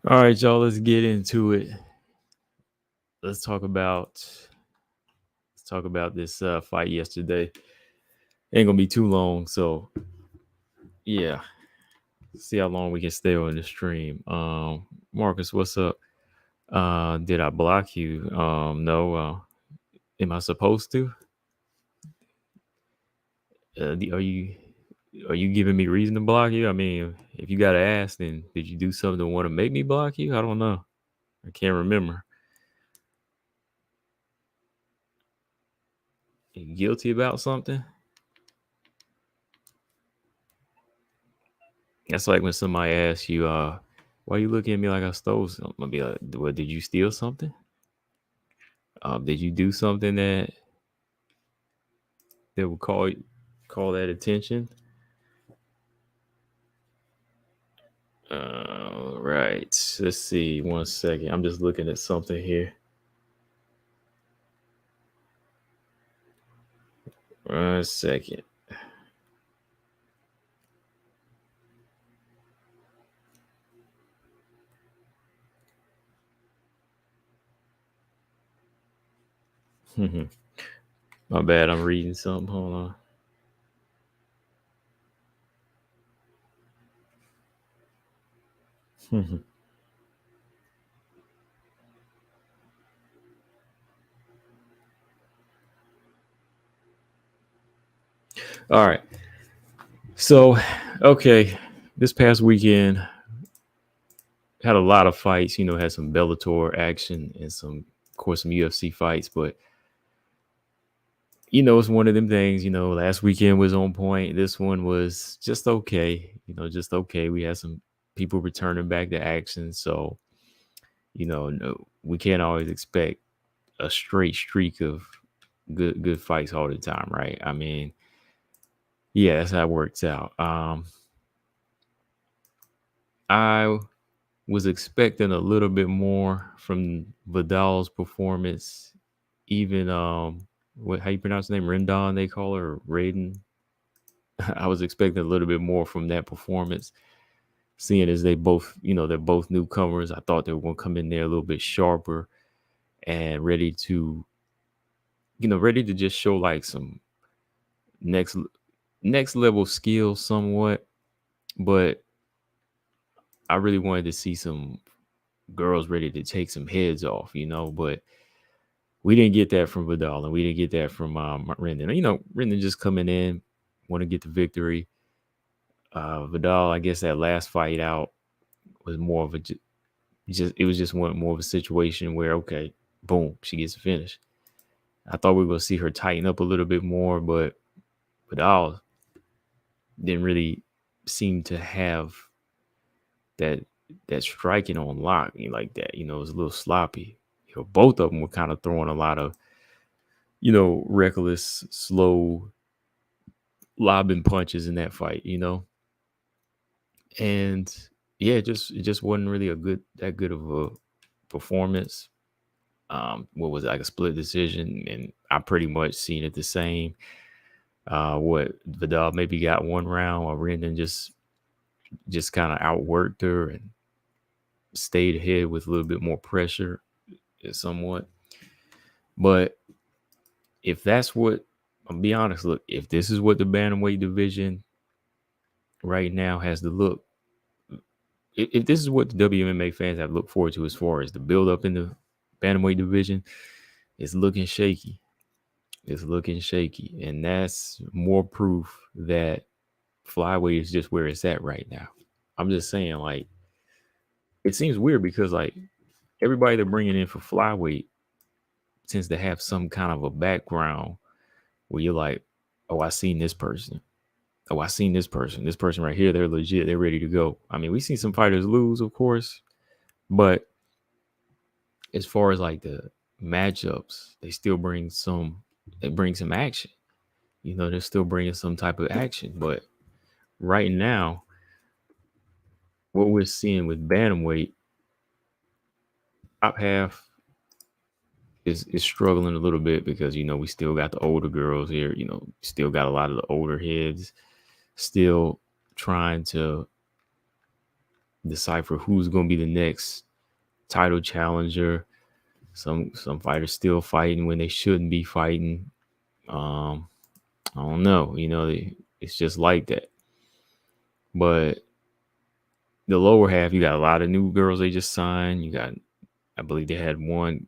All right, y'all, let's get into it. Let's talk about this fight yesterday. Ain't gonna be too long, so yeah. See how long we can stay on the stream. Marcus, what's up? Did I block you? No. Am I supposed to? Are you giving me reason to block you? I mean, if you gotta ask, then did you do something to want to make me block you? I don't know. I can't remember. You guilty about something? That's like when somebody asks you, why you looking at me like I stole something? I'll be like, well, did you steal something? Did you do something that would call that attention? Right. Let's see. 1 second. I'm just looking at something here. 1 second. My bad. I'm reading something. Hold on. All right. So, okay. This past weekend had a lot of fights, had some Bellator action and some UFC fights, but it's one of them things, last weekend was on point. This one was just okay, just okay. We had some people returning back to action. So No, we can't always expect a straight streak of good fights all the time, right? I mean, yeah, that's how it works out. I was expecting a little bit more from Vidal's performance. Even what how you pronounce the name? Rendon, they call her, or Raiden. I was expecting a little bit more from that performance. Seeing as they both, they're both newcomers, I thought they were going to come in there a little bit sharper and ready to just show like some next next level skills somewhat. But I really wanted to see some girls ready to take some heads off. But we didn't get that from Vidal, and we didn't get that from Rendon. Rendon just coming in, want to get the victory. Vidal, I guess that last fight out was more of a just it was just one more of a situation where, okay, boom, she gets a finish. I thought we were going to see her tighten up a little bit more, but Vidal didn't really seem to have that striking on lock like that. It was a little sloppy. Both of them were kind of throwing a lot of reckless, slow lobbing punches in that fight. And yeah, it just wasn't really that good of a performance. What was it, like a split decision, and I pretty much seen it the same. What Vidal maybe got one round, while Rendon just kind of outworked her and stayed ahead with a little bit more pressure, somewhat. But if that's what, I'll be honest, look, if this is what the bantamweight division right now has to look, if this is what the WMMA fans have looked forward to as far as the build up in the bantamweight division, it's looking shaky. It's looking shaky. And that's more proof that flyweight is just where it's at right now. I'm just saying, like, it seems weird because, like, everybody they're bringing in for flyweight tends to have some kind of a background where you're like, oh, I seen this person. Oh, I seen this person. This person right here, they're legit. They're ready to go. I mean, we seen some fighters lose, of course, but as far as like the matchups, they still bring some. They bring some action. They're still bringing some type of action. But right now, what we're seeing with bantamweight, top half is struggling a little bit because we still got the older girls here. Still got a lot of the older heads still trying to decipher who's going to be the next title challenger. Some fighters still fighting when they shouldn't be fighting. I don't know. It's just like that. But the lower half, you got a lot of new girls they just signed. You got, I believe they had one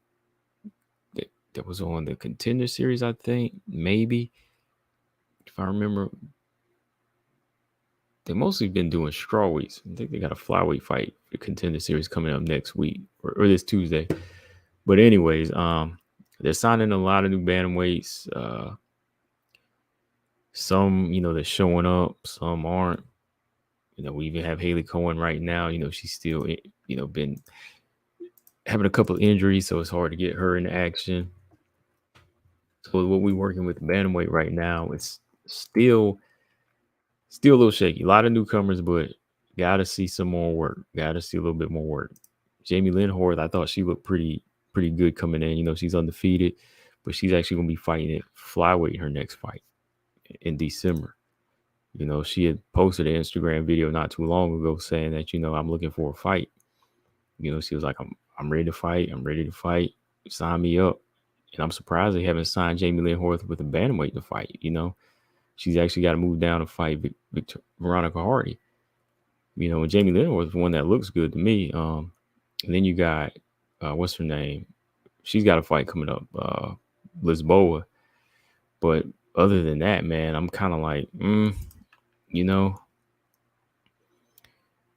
that was on the Contender Series, I think, maybe, if I remember. They mostly been doing strawweights. I think they got a flyweight fight, the Contender Series, coming up next week or this Tuesday. But anyways, they're signing a lot of new bantamweights. Some, they're showing up. Some aren't. We even have Haley Cohen right now. She's still, been having a couple of injuries, so it's hard to get her in action. So what we're working with bantamweight right now, it's still a little shaky. A lot of newcomers, but gotta see some more work. Gotta see a little bit more work. Jamie Lynn Horth, I thought she looked pretty good coming in. She's undefeated, but she's actually gonna be fighting at flyweight her next fight in December. She had posted an Instagram video not too long ago saying that, I'm looking for a fight. She was like, I'm ready to fight. I'm ready to fight. Sign me up. And I'm surprised they haven't signed Jamie Lynn Horth with a bantamweight to fight. She's actually got to move down to fight Veronica Hardy. And Jamie Lynn Horth is one that looks good to me. And then you got, what's her name? She's got a fight coming up, Lisboa. But other than that, man, I'm kind of like, And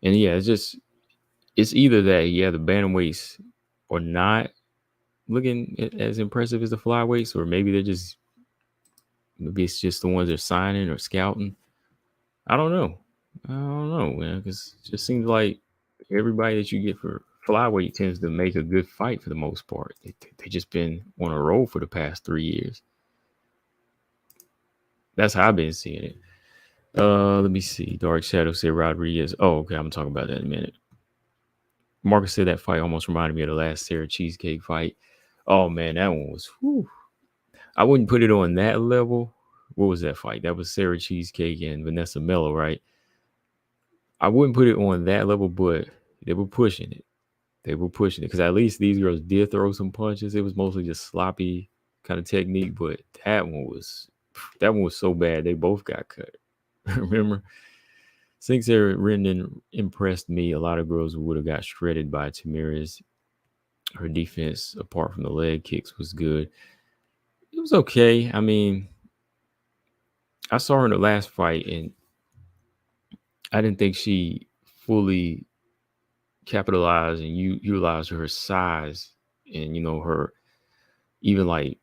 yeah, it's either that, the bantamweights are not looking as impressive as the flyweights, or maybe maybe it's just the ones they're signing or scouting. I don't know, man, because it just seems like everybody that you get for flyweight tends to make a good fight for the most part. They just been on a roll for the past 3 years. That's how I've been seeing it. Let me see. Dark Shadow said Rodriguez. Oh, okay. I'm talking about that in a minute. Marcus said that fight almost reminded me of the last Sarah Cheesecake fight. Oh man, that one was. Whew. I wouldn't put it on that level. What was that fight? That was Sarah Cheesecake and Vanessa Mello, right? I wouldn't put it on that level, but they were pushing it. They were pushing it because at least these girls did throw some punches. It was mostly just sloppy kind of technique, but that one was so bad they both got cut. Remember? Since Sarah Rendon impressed me, a lot of girls would have got shredded by Tamira's. Her defense, apart from the leg kicks, was good. It was okay. I mean, I saw her in the last fight, and I didn't think she fully capitalized and utilized her size and her even like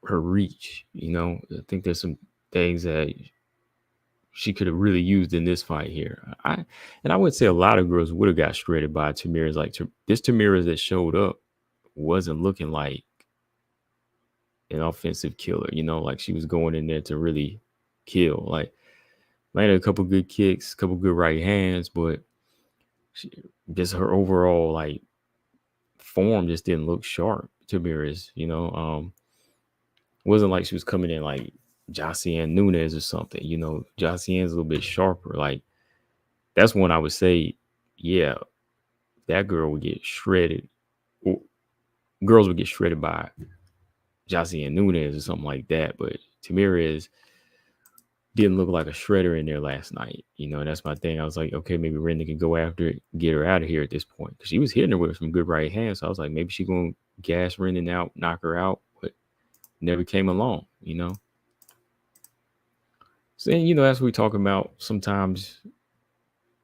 her reach. I think there's some things that she could have really used in this fight here. I would say a lot of girls would have got shredded by Tamira's. Like this Tamira's that showed up wasn't looking like an offensive killer. Like she was going in there to really kill. Like landed a couple good kicks, a couple good right hands, but just her overall like form just didn't look sharp. Tamira's, wasn't like she was coming in like Josiane Nunes or something. Josiane's a little bit sharper. Like that's one I would say, yeah, that girl would get shredded. Or girls would get shredded by Josiane Nunes or something like that. But Tamira's didn't look like a shredder in there last night. That's my thing. I was like, okay, maybe Renda can go after it, get her out of here at this point. Because she was hitting her with some good right hands. So I was like, maybe she's going to gas Renda out, knock her out. But never came along, So, as we talk about sometimes,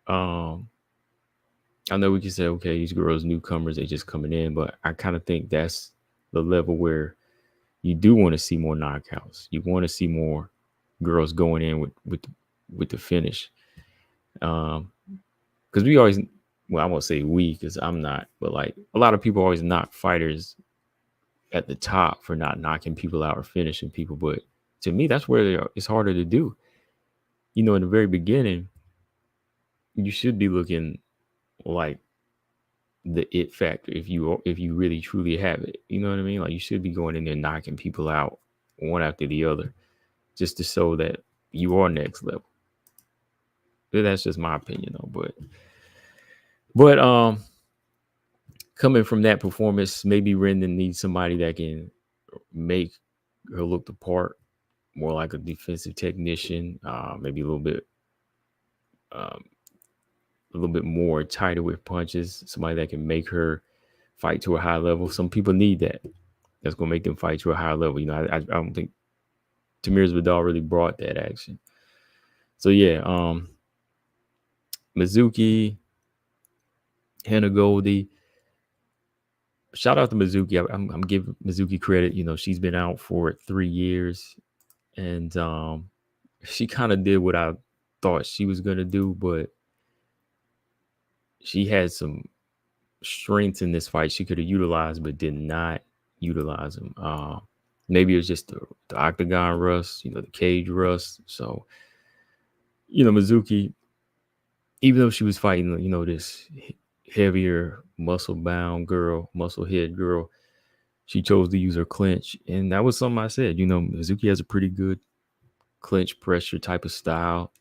I know we can say, okay, these girls, newcomers, they just coming in. But I kind of think that's the level where you do want to see more knockouts. You want to see more girls going in with the finish. Because we always, well, I won't say we because I'm not, but like a lot of people always knock fighters at the top for not knocking people out or finishing people. But to me, that's where it's harder to do. In the very beginning, you should be looking like the it factor if you really truly have it. You know what I mean? Like you should be going in there knocking people out one after the other just to show that you are next level. That's just my opinion though. But coming from that performance, maybe Rendon needs somebody that can make her look the part, more like a defensive technician, maybe a little bit more tighter with punches, somebody that can make her fight to a high level. Some people need that. That's going to make them fight to a high level. I don't think Tamir Vidal really brought that action. So yeah, Mizuki, Hannah Goldie. Shout out to Mizuki. I'm giving Mizuki credit. She's been out for 3 years, and she kind of did what I thought she was gonna do, but she had some strengths in this fight she could have utilized, but did not utilize them. Maybe it was just the octagon rust, the cage rust. So, Mizuki, even though she was fighting, this heavier, muscle-bound girl, muscle-head girl, she chose to use her clinch. And that was something I said. Mizuki has a pretty good clinch pressure type of style.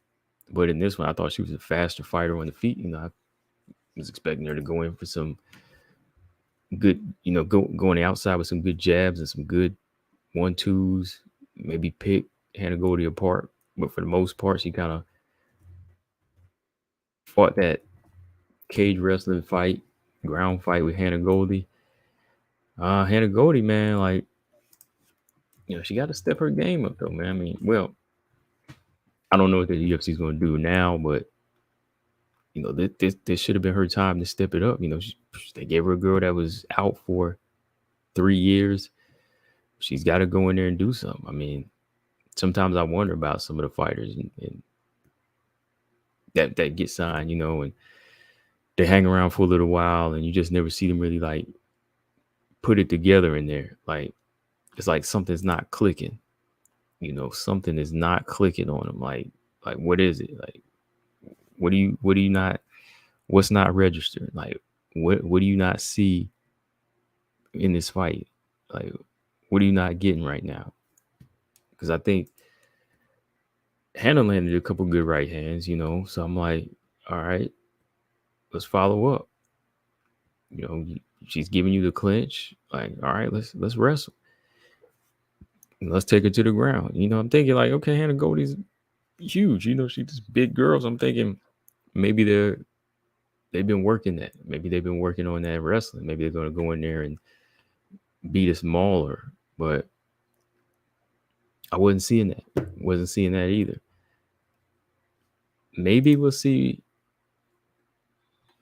But in this one, I thought she was a faster fighter on the feet. I was expecting her to go in for some good, go on the outside with some good jabs and some good 1-2s, maybe pick Hannah Goldie apart. But for the most part, she kind of fought that cage wrestling fight, ground fight with Hannah Goldie. Hannah Goldie, man, like, she got to step her game up, though, man. I mean, well, I don't know what the UFC is going to do now, but, this should have been her time to step it up. They gave her a girl that was out for 3 years. She's got to go in there and do something. I mean, sometimes I wonder about some of the fighters and that get signed, and they hang around for a little while, and you just never see them really like put it together in there. Like it's like something's not clicking. Something is not clicking on them. Like what is it? Like what do you not what's not registered? Like what do you not see in this fight? Like what are you not getting right now? Because I think Hannah landed a couple good right hands. So I'm like, all right, let's follow up. She's giving you the clinch. Like, all right, let's wrestle. Let's take her to the ground. I'm thinking like, okay, Hannah Goldie's huge. She's this big girl. So I'm thinking maybe they've been working that. Maybe they've been working on that wrestling. Maybe they're gonna go in there and beat a smaller. But I wasn't seeing that. Wasn't seeing that either. Maybe we'll see.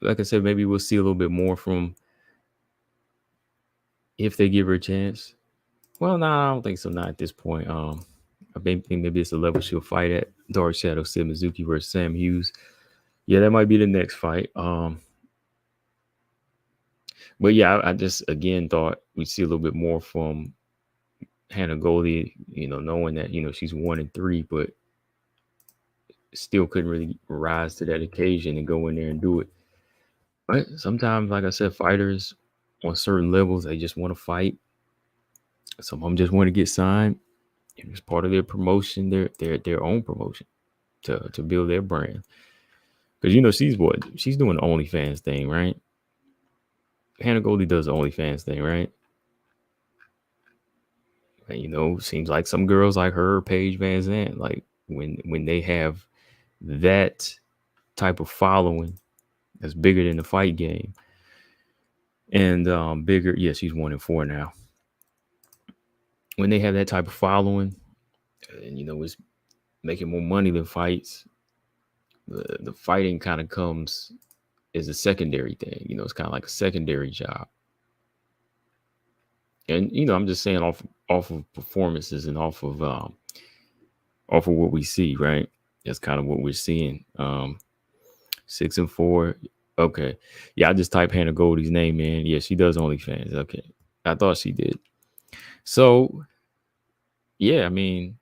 Like I said, maybe we'll see a little bit more from if they give her a chance. Well, no, I don't think so. Not at this point. I think maybe it's the level she'll fight at. Dark Shadow Sid Mizuki versus Sam Hughes. Yeah, that might be the next fight. But yeah, I just again thought we'd see a little bit more from Hannah Goldie. Knowing that she's 1-3, but still couldn't really rise to that occasion and go in there and do it. But sometimes, like I said, fighters on certain levels they just want to fight. Some of them just want to get signed. It's part of their promotion, their own promotion to build their brand. Because she's doing the OnlyFans thing, right? Hannah Goldie does the OnlyFans thing, right? And seems like some girls like her, Paige Van Zandt, like when they have that type of following that's bigger than the fight game and bigger. Yeah, she's 1-4 now. When they have that type of following, and it's making more money than fights, the fighting kind of comes as a secondary thing. It's kind of like a secondary job. And I'm just saying off of performances and off of what we see, right? That's kind of what we're seeing. 6-4. Okay. Yeah, I just type Hannah Goldie's name in. Yeah, she does OnlyFans. Okay. I thought she did. So yeah, I mean,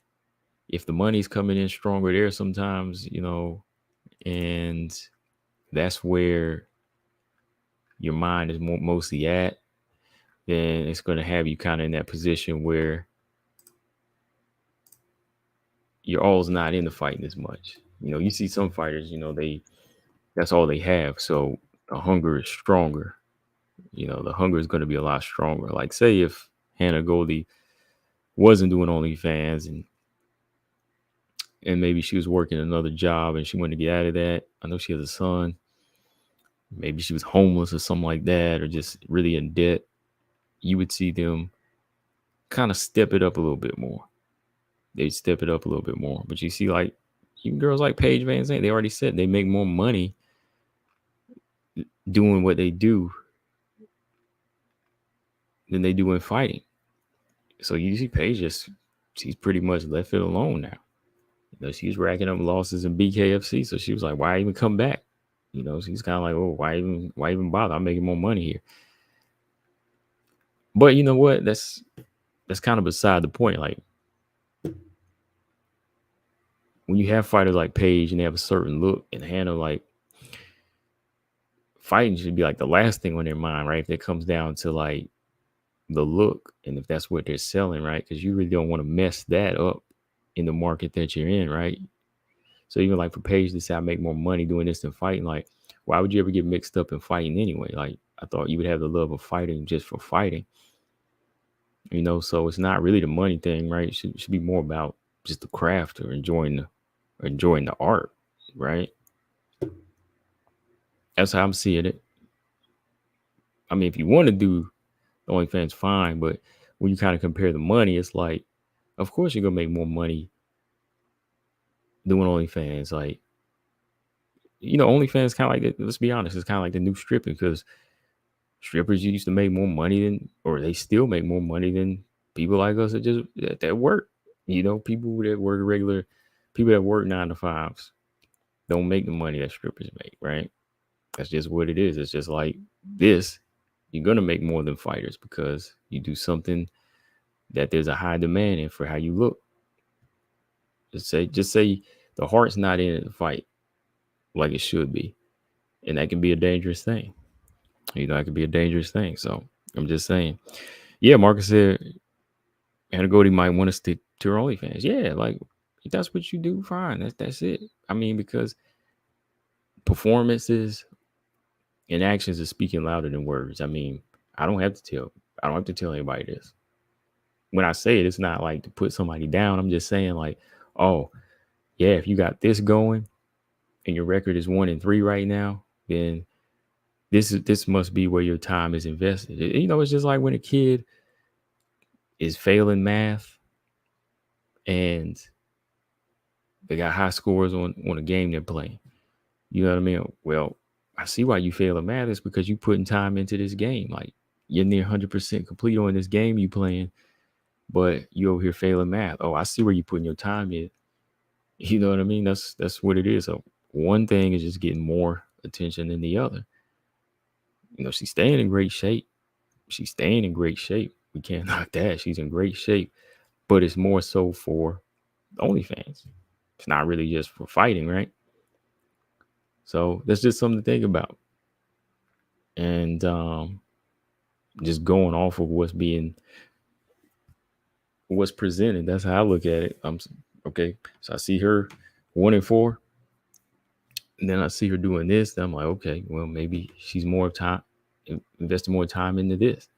if the money's coming in stronger there sometimes, and that's where your mind is mostly at, then it's going to have you kind of in that position where your all's not into fighting as much. You see some fighters, that's all they have. So the hunger is stronger. The hunger is going to be a lot stronger. Like say if Hannah Goldie wasn't doing OnlyFans and maybe she was working another job and she wanted to get out of that. I know she has a son. Maybe she was homeless or something like that, or just really in debt. You would see them kind of step it up a little bit more. They'd step it up a little bit more. But you see, like, even girls like Paige Van Zandt, they already said they make more money doing what they do than they do in fighting. So you see Paige she's pretty much left it alone now. She's racking up losses in BKFC. So she was like, why even come back? She's kind of like, oh, why even bother? I'm making more money here. But you know what? That's kind of beside the point. Like when you have fighters like Paige and they have a certain look, and Hannah, like fighting should be like the last thing on their mind, right? If it comes down to like the look and if that's what they're selling, right? Because you really don't want to mess that up in the market that you're in, right? So even like for Paige to say I make more money doing this than fighting, like why would you ever get mixed up in fighting anyway? Like I thought you would have the love of fighting just for fighting. So it's not really the money thing, right? It should be more about just the craft or enjoying the art, right? That's how I'm seeing it. I mean, if you want to do OnlyFans, fine, but when you kind of compare the money, it's like, of course you're gonna make more money doing OnlyFans. Like, OnlyFans kind of like, let's be honest, it's kind of like the new stripping because strippers used to make more money than, or they still make more money than people like us that work. People that work people that work 9 to 5s don't make the money that strippers make, right? That's just what it is. It's just like this. You're gonna make more than fighters because you do something that there's a high demand in for how you look. Just say the heart's not in the fight like it should be, and that can be a dangerous thing. That could be a dangerous thing. So I'm just saying. Yeah, Marcus said Hannah Goldie might want to stick to her OnlyFans. Yeah, like if that's what you do, fine. That's it. I mean, because performances and actions are speaking louder than words. I mean, I don't have to tell anybody this. When I say it, it's not like to put somebody down. I'm just saying, like, oh, yeah, if you got this going and your record is 1-3 right now, then this must be where your time is invested. It's just like when a kid is failing math and they got high scores on a game they're playing. You know what I mean? Well, I see why you fail at math. It's because you putting time into this game. Like you're near 100% complete on this game you playing, but you over here failing math. Oh, I see where you putting your time in. You know what I mean? That's what it is. So one thing is just getting more attention than the other. She's staying in great shape. We can't knock that. She's in great shape, but it's more so for OnlyFans. It's not really just for fighting, right? So that's just something to think about. And just going off of what's presented. That's how I look at it. Okay. So I see her 1-4. And then I see her doing this. Then I'm like, okay, well, maybe she's investing more time into this.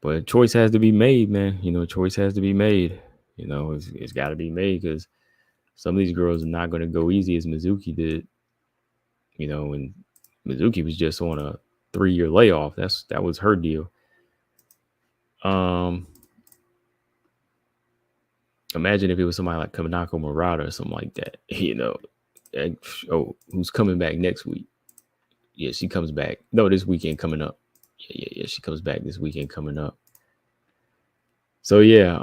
But a choice has to be made, man. Choice has to be made. It's got to be made because some of these girls are not going to go easy as Mizuki did. And Mizuki was just on a 3-year layoff. That was her deal. Imagine if it was somebody like Kaminako Murata or something like that. Who's coming back next week? Yeah, she comes back. No, this weekend coming up. Yeah. She comes back this weekend coming up. So yeah,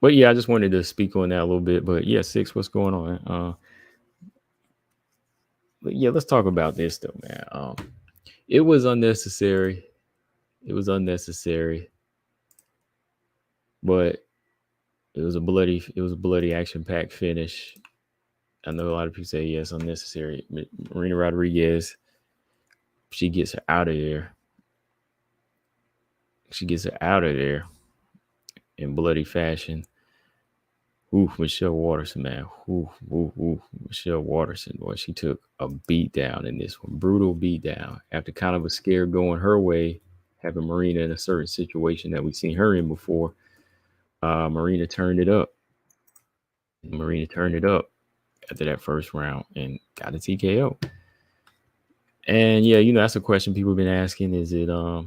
but yeah, I just wanted to speak on that a little bit. But yeah, Six, what's going on? But yeah, let's talk about this though, man. It was unnecessary. But it was a bloody action-packed finish. I know a lot of people say yes, unnecessary. Marina Rodriguez, she gets her out of there. In bloody fashion. Michelle Waterson, man. Michelle Waterson, boy, she took a beat down in this one. Brutal beat down. After kind of a scare going her way, having Marina in a certain situation that we've seen her in before. Marina turned it up. After that first round and got a TKO. And yeah, that's a question people have been asking. Is it I've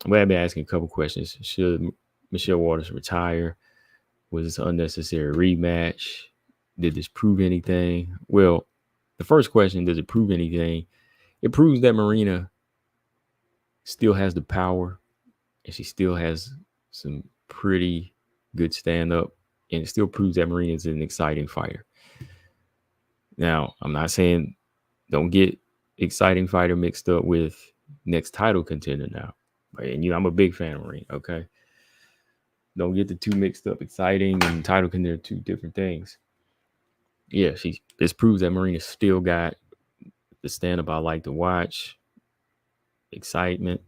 been asking a couple questions. Should Michelle Waters retire? Was this an unnecessary rematch? Did this prove anything? Well, the first question, does it prove anything? It proves that Marina still has the power and she still has some pretty good stand-up, and it still proves that Marina is an exciting fighter. Now, I'm not saying don't get exciting fighter mixed up with next title contender now. And I'm a big fan of Marina, okay? Don't get the two mixed up. Exciting and title contender are two different things. Yeah, this proves that Marina still got the stand-up I like to watch, excitement,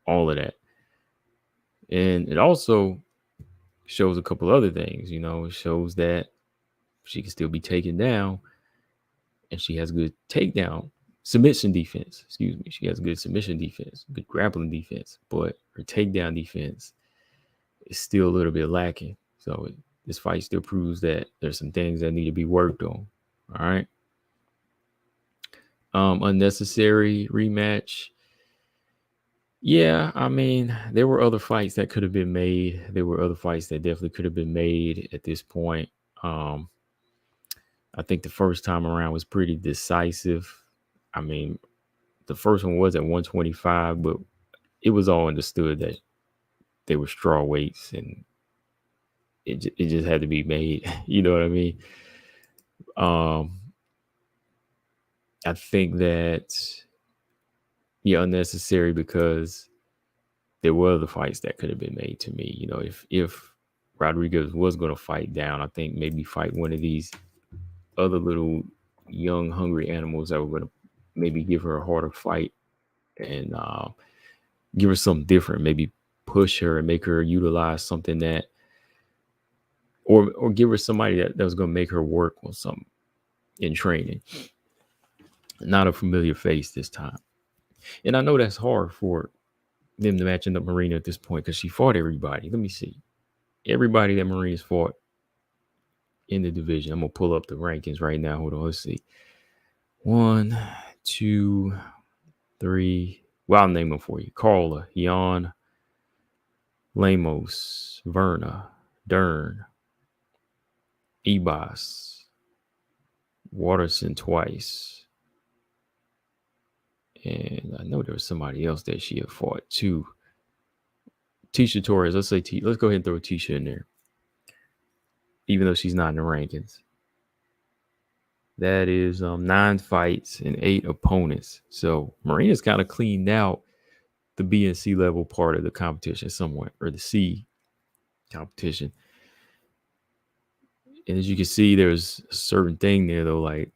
all of that. And it also shows a couple other things. It shows that she can still be taken down, and she has good submission defense. Excuse me. She has good submission defense, good grappling defense, but her takedown defense is still a little bit lacking. So this fight still proves that there's some things that need to be worked on. All right. Unnecessary rematch. Yeah, I mean, there were other fights that could have been made. There were other fights that definitely could have been made at this point. I think the first time around was pretty decisive. I mean, the first one was at 125, but it was all understood that they were straw weights and it just had to be made. You know what I mean? Um, I think that unnecessary because there were other fights that could have been made to me. If Rodriguez was going to fight down, I think maybe fight one of these other little young, hungry animals that were going to maybe give her a harder fight and give her something different. Maybe push her and make her utilize something that, or give her somebody that was going to make her work on something in training. Not a familiar face this time. And I know that's hard for them to matching up Marina at this point because she fought everybody. Let me see. Everybody that Marina's fought in the division. I'm going to pull up the rankings right now. Hold on. Let's see. 1, 2, 3. Well, I'll name them for you. Carla, Jan, Lemos, Verna, Dern, Ebas, Waterson twice. And I know there was somebody else that she had fought too. Tisha Torres. Let's go ahead and throw Tisha in there. Even though she's not in the rankings. That is 9 fights and 8 opponents. So Marina's kind of cleaned out the B and C level part of the competition somewhat, or the C competition. And as you can see, there's a certain thing there though, like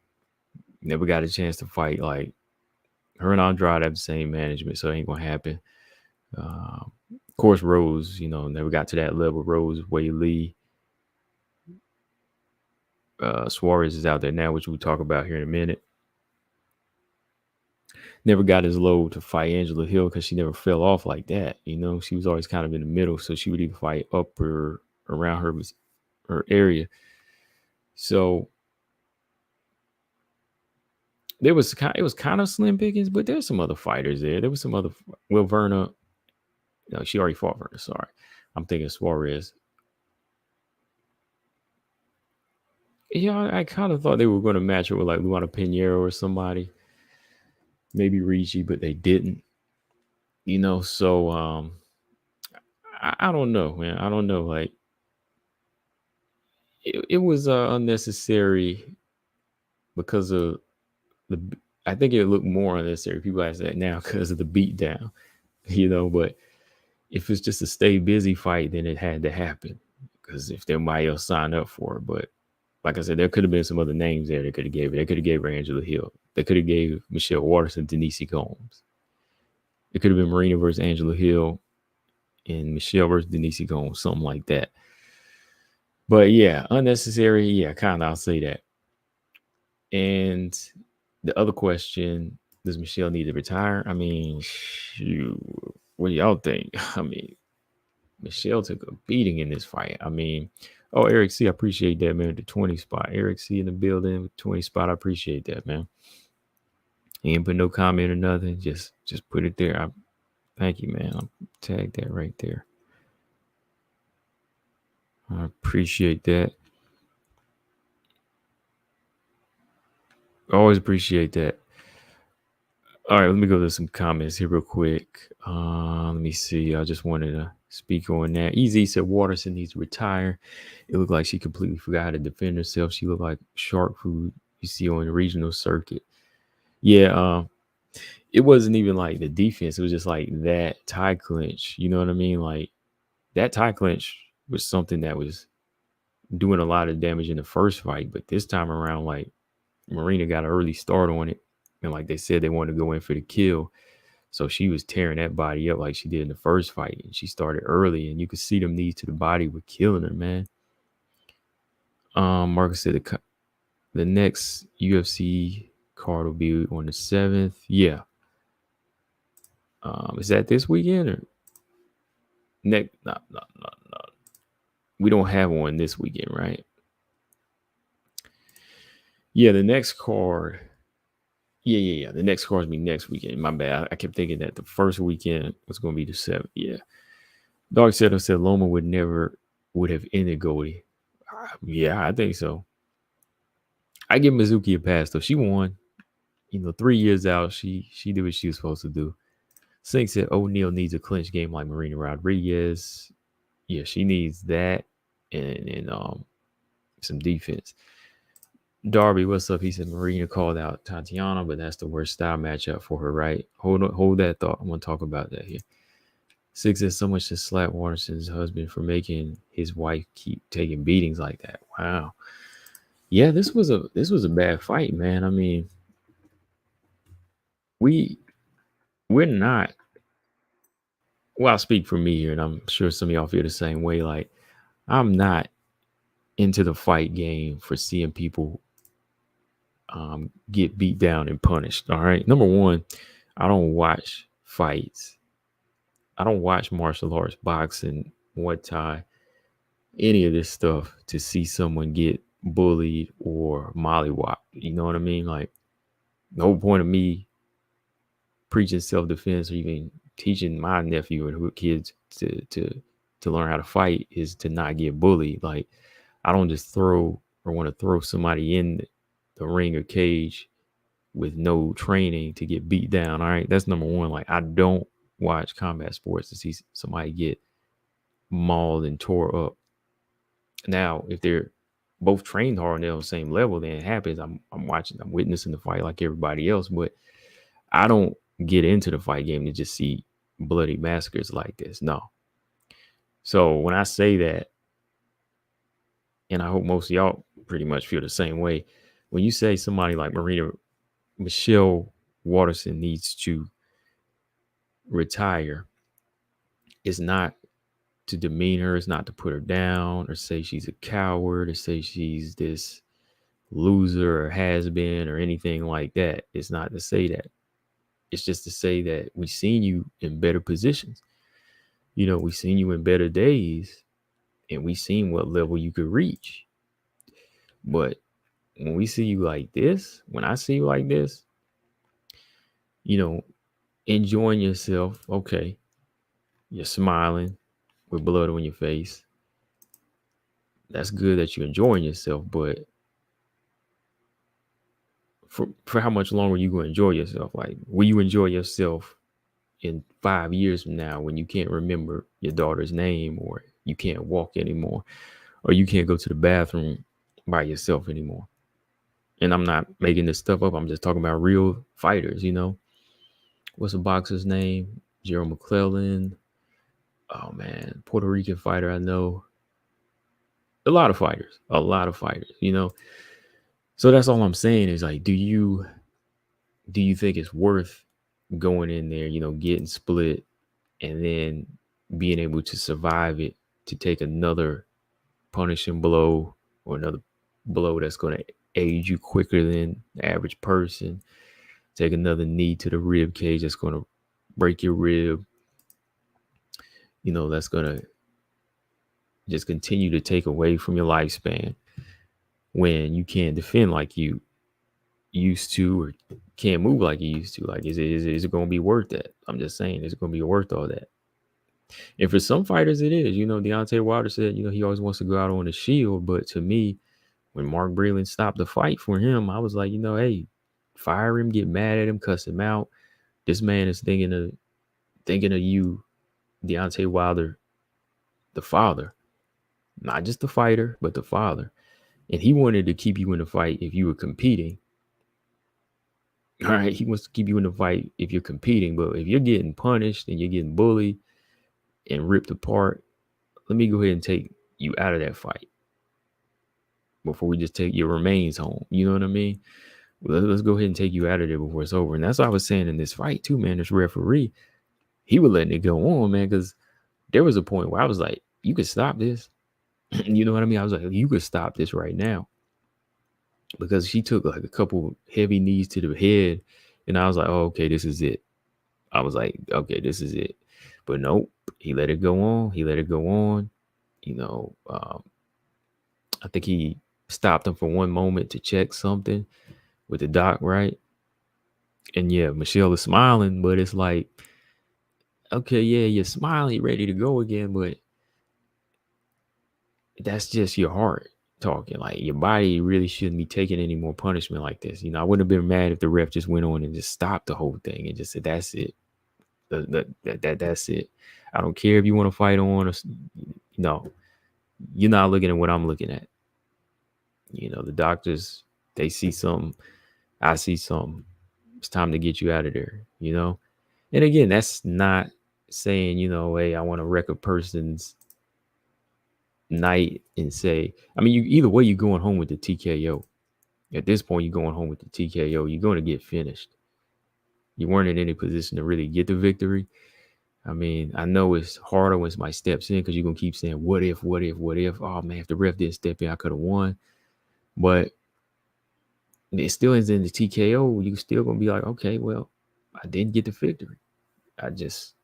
never got a chance to fight. Like her and Andrade have the same management, so it ain't gonna happen. Of course, Rose, never got to that level. Rose, Wei Lee, Suarez is out there now, which we'll talk about here in a minute. Never got as low to fight Angela Hill because she never fell off like that. She was always kind of in the middle, so she would either fight up or around her area. So it was kind of slim pickings, but there's some other fighters there. There was some other. Well, Verna, no, she already fought Verna. Sorry, I'm thinking Suarez. Yeah, I kind of thought they were going to match her with like Luana Pinheiro or somebody, maybe Ricci, but they didn't. So I don't know, man. I don't know. Like it was unnecessary because of I think it looked more unnecessary. People ask that now because of the beatdown, But if it's just a stay busy fight, then it had to happen because if somebody else signed up for it, but like I said, there could have been some other names there they could have gave it. They could have gave her Angela Hill. They could have gave Michelle Waterson, Denise Gomes. It could have been Marina versus Angela Hill and Michelle versus Denise Gomes, something like that. But yeah, unnecessary. Yeah, kind of. I'll say that. And the other question, does Michelle need to retire? I mean, what do y'all think? I mean, Michelle took a beating in this fight. I mean, Eric C, I appreciate that, man. The 20 spot. Eric C in the building with 20 spot. I appreciate that, man. He didn't put no comment or nothing. Just put it there. Thank you, man. I'll tag that right there. I appreciate that. Always appreciate that. All right, let me go to some comments here real quick. Let me see. I just wanted to speak on that. Easy said Waterson needs to retire. It looked like she completely forgot how to defend herself. She looked like shark food you see on the regional circuit. Yeah, it wasn't even like the defense. It was just like that tie clinch. You know what I mean? Like that tie clinch was something that was doing a lot of damage in the first fight. But this time around, like Marina got an early start on it. And like they said, they wanted to go in for the kill. So she was tearing that body up like she did in the first fight. And she started early. And you could see them knees to the body were killing her, man. Marcus said the next UFC card will be on the 7th. Yeah. Is that this weekend or next? No. We don't have one this weekend, right? Yeah, the next card. Yeah. The next card will be next weekend. My bad. I kept thinking that the first weekend was going to be the 7th. Yeah. Dog said Loma would have ended Goldie. Yeah, I think so. I give Mizuki a pass though. She won. 3 years out, she did what she was supposed to do. Sink said O'Neal needs a clinch game like Marina Rodriguez. Yeah, she needs that and some defense. Darby, what's up? He said Marina called out Tatiana, but that's the worst style matchup for her, right? Hold that thought. I'm gonna talk about that here. Six says so much to slap Waterson's husband for making his wife keep taking beatings like that. Wow. Yeah, this was a bad fight, man. I mean, we we're not. Well, I'll speak for me here, and I'm sure some of y'all feel the same way. Like, I'm not into the fight game for seeing people get beat down and punished. All right. Number one, I don't watch fights. I don't watch martial arts, boxing, Muay Thai, any of this stuff to see someone get bullied or mollywopped. You know what I mean? Like, the whole point of me preaching self defense or even teaching my nephew and kids to learn how to fight is to not get bullied. Like, I don't just throw or want to throw somebody in the ring or cage with no training to get beat down. All right. That's number one. Like, I don't watch combat sports to see somebody get mauled and tore up. Now, if they're both trained hard and they're on the same level, then it happens. I'm watching, I'm witnessing the fight like everybody else, but I don't get into the fight game to just see bloody massacres like this. No. So when I say that, and I hope most of y'all pretty much feel the same way, when you say somebody like Michelle Waterson needs to retire, it's not to demean her, it's not to put her down or say she's a coward or say she's this loser or has been or anything like that. It's not to say that. It's just to say that we've seen you in better positions. You know, we've seen you in better days and we've seen what level you could reach. But when we see you like this, when I see you like this, you know, enjoying yourself, okay, you're smiling with blood on your face. That's good that you're enjoying yourself, but for how much longer are you going to enjoy yourself? Like, will you enjoy yourself in 5 years from now when you can't remember your daughter's name or you can't walk anymore or you can't go to the bathroom by yourself anymore? And I'm not making this stuff up. I'm just talking about real fighters, you know. What's a boxer's name? Gerald McClellan. Oh man, Puerto Rican fighter I know. A lot of fighters, you know. So that's all I'm saying is, like, do you think it's worth going in there, you know, getting split and then being able to survive it, to take another punishing blow or another blow that's going to age you quicker than the average person, take another knee to the rib cage that's going to break your rib, you know, that's going to just continue to take away from your lifespan when you can't defend like you used to or can't move like you used to? Like, is it going to be worth that? I'm just saying, is it going to be worth all that? And for some fighters, it is. You know, Deontay Wilder said, you know, he always wants to go out on the shield. But to me, when Mark Breland stopped the fight for him, I was like, you know, hey, fire him, get mad at him, cuss him out. This man is thinking of you, Deontay Wilder, the father, not just the fighter, but the father. And he wanted to keep you in the fight if you were competing. All right, he wants to keep you in the fight if you're competing. But if you're getting punished and you're getting bullied and ripped apart, let me go ahead and take you out of that fight before we just take your remains home. You know what I mean? Let's go ahead and take you out of there before it's over. And that's what I was saying in this fight too, man. This referee, he was letting it go on, man, because there was a point where I was like, you could stop this. You know what I mean? I was like, you could stop this right now. Because she took like a couple heavy knees to the head. And I was like, oh, okay, this is it. I was like, okay, this is it. But nope, he let it go on. He let it go on. You know, I think he stopped him for one moment to check something with the doc, right? And yeah, Michelle is smiling, but it's like, okay, yeah, you're smiling, you're ready to go again, but that's just your heart talking. Like, your body really shouldn't be taking any more punishment like this. You know, I wouldn't have been mad if the ref just went on and just stopped the whole thing and just said, that's it. That's it. I don't care if you want to fight on or no, you're not looking at what I'm looking at. You know, the doctors They see something, I see something. It's time to get you out of there, you know? And again, that's not saying, hey, I want to wreck a person's night and say, I mean, you either way, you're going home with the TKO. At this point, you're going home with the TKO. You're going to get finished. You weren't in any position to really get the victory. I mean, I know it's harder when somebody steps in because you're going to keep saying, what if, what if, what if? Oh, man, if the ref didn't step in, I could have won. But it still ends in the TKO. You're still going to be like, okay, well, I didn't get the victory. I just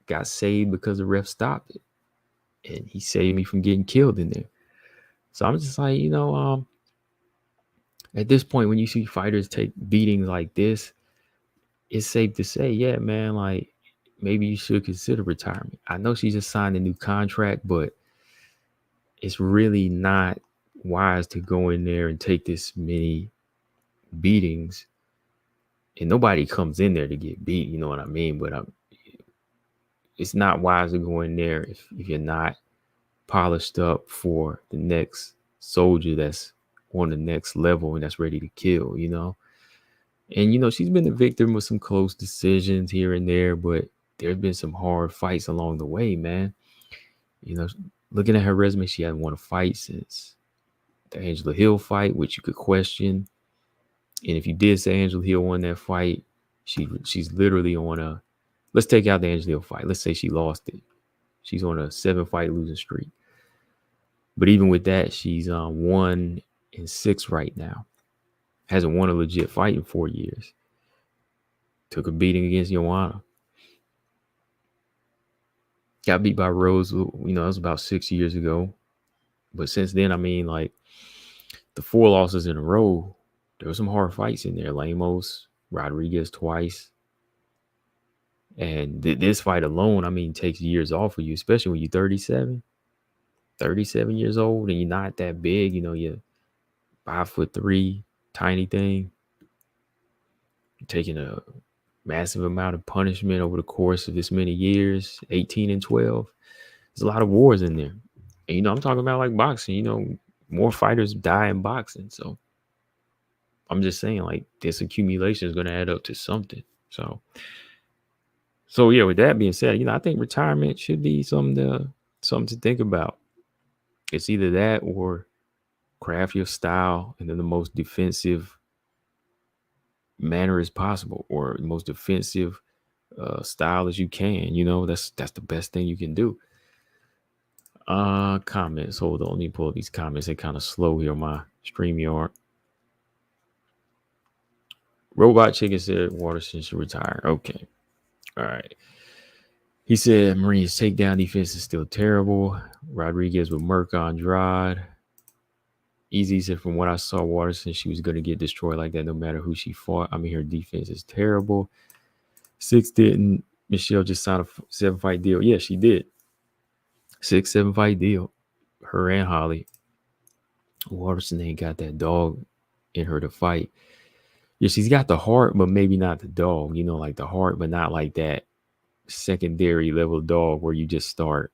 got saved because the ref stopped it. And he saved me from getting killed in there. So I'm just like, at this point, when you see fighters take beatings like this, it's safe to say, yeah, man, like maybe you should consider retirement. I know she just signed a new contract, but it's really not wise to go in there and take this many beatings. And nobody comes in there to get beat, you know what I mean? But it's not wise to go in there if you're not polished up for the next soldier that's on the next level and that's ready to kill, And, she's been the victim of some close decisions here and there, but there's been some hard fights along the way, man. Looking at her resume, she hadn't won a fight since the Angela Hill fight, which you could question. And if you did say Angela Hill won that fight, she's literally on let's take out the Angela Hill fight. Let's say she lost it. She's on a 7-fight losing streak. But even with that, she's 1-6 right now. Hasn't won a legit fight in 4 years. Took a beating against Joanna. Got beat by Rose, that was about 6 years ago. But since then, I mean, like the 4 losses in a row, there were some hard fights in there. Lemos, Rodriguez twice. And this fight alone, I mean, takes years off of you, especially when you're 37 years old and you're not that big, you're 5'3", tiny thing. You're taking a massive amount of punishment over the course of this many years, 18 and 12. There's a lot of wars in there. And, I'm talking about like boxing, more fighters die in boxing. So I'm just saying, like, this accumulation is going to add up to something. So yeah, with that being said, I think retirement should be something to think about. It's either that or craft your style in the most defensive manner as possible, or the most defensive style as you can. That's the best thing you can do. Comments. Hold on, let me pull these comments. They're kind of slow here on my StreamYard. Robot Chicken said Waterson should retire. Okay. All right. He said Marina's takedown defense is still terrible. Rodriguez with Merc Andrade. Easy said, from what I saw, Waterson, she was going to get destroyed like that no matter who she fought. I mean, her defense is terrible. 6 didn't. Michelle just signed a 7-fight deal. Yeah, she did. 6-7-fight deal. Her and Holly. Waterson ain't got that dog in her to fight. Yeah, she's got the heart, but maybe not the dog. Like the heart, but not like that secondary level dog where you just start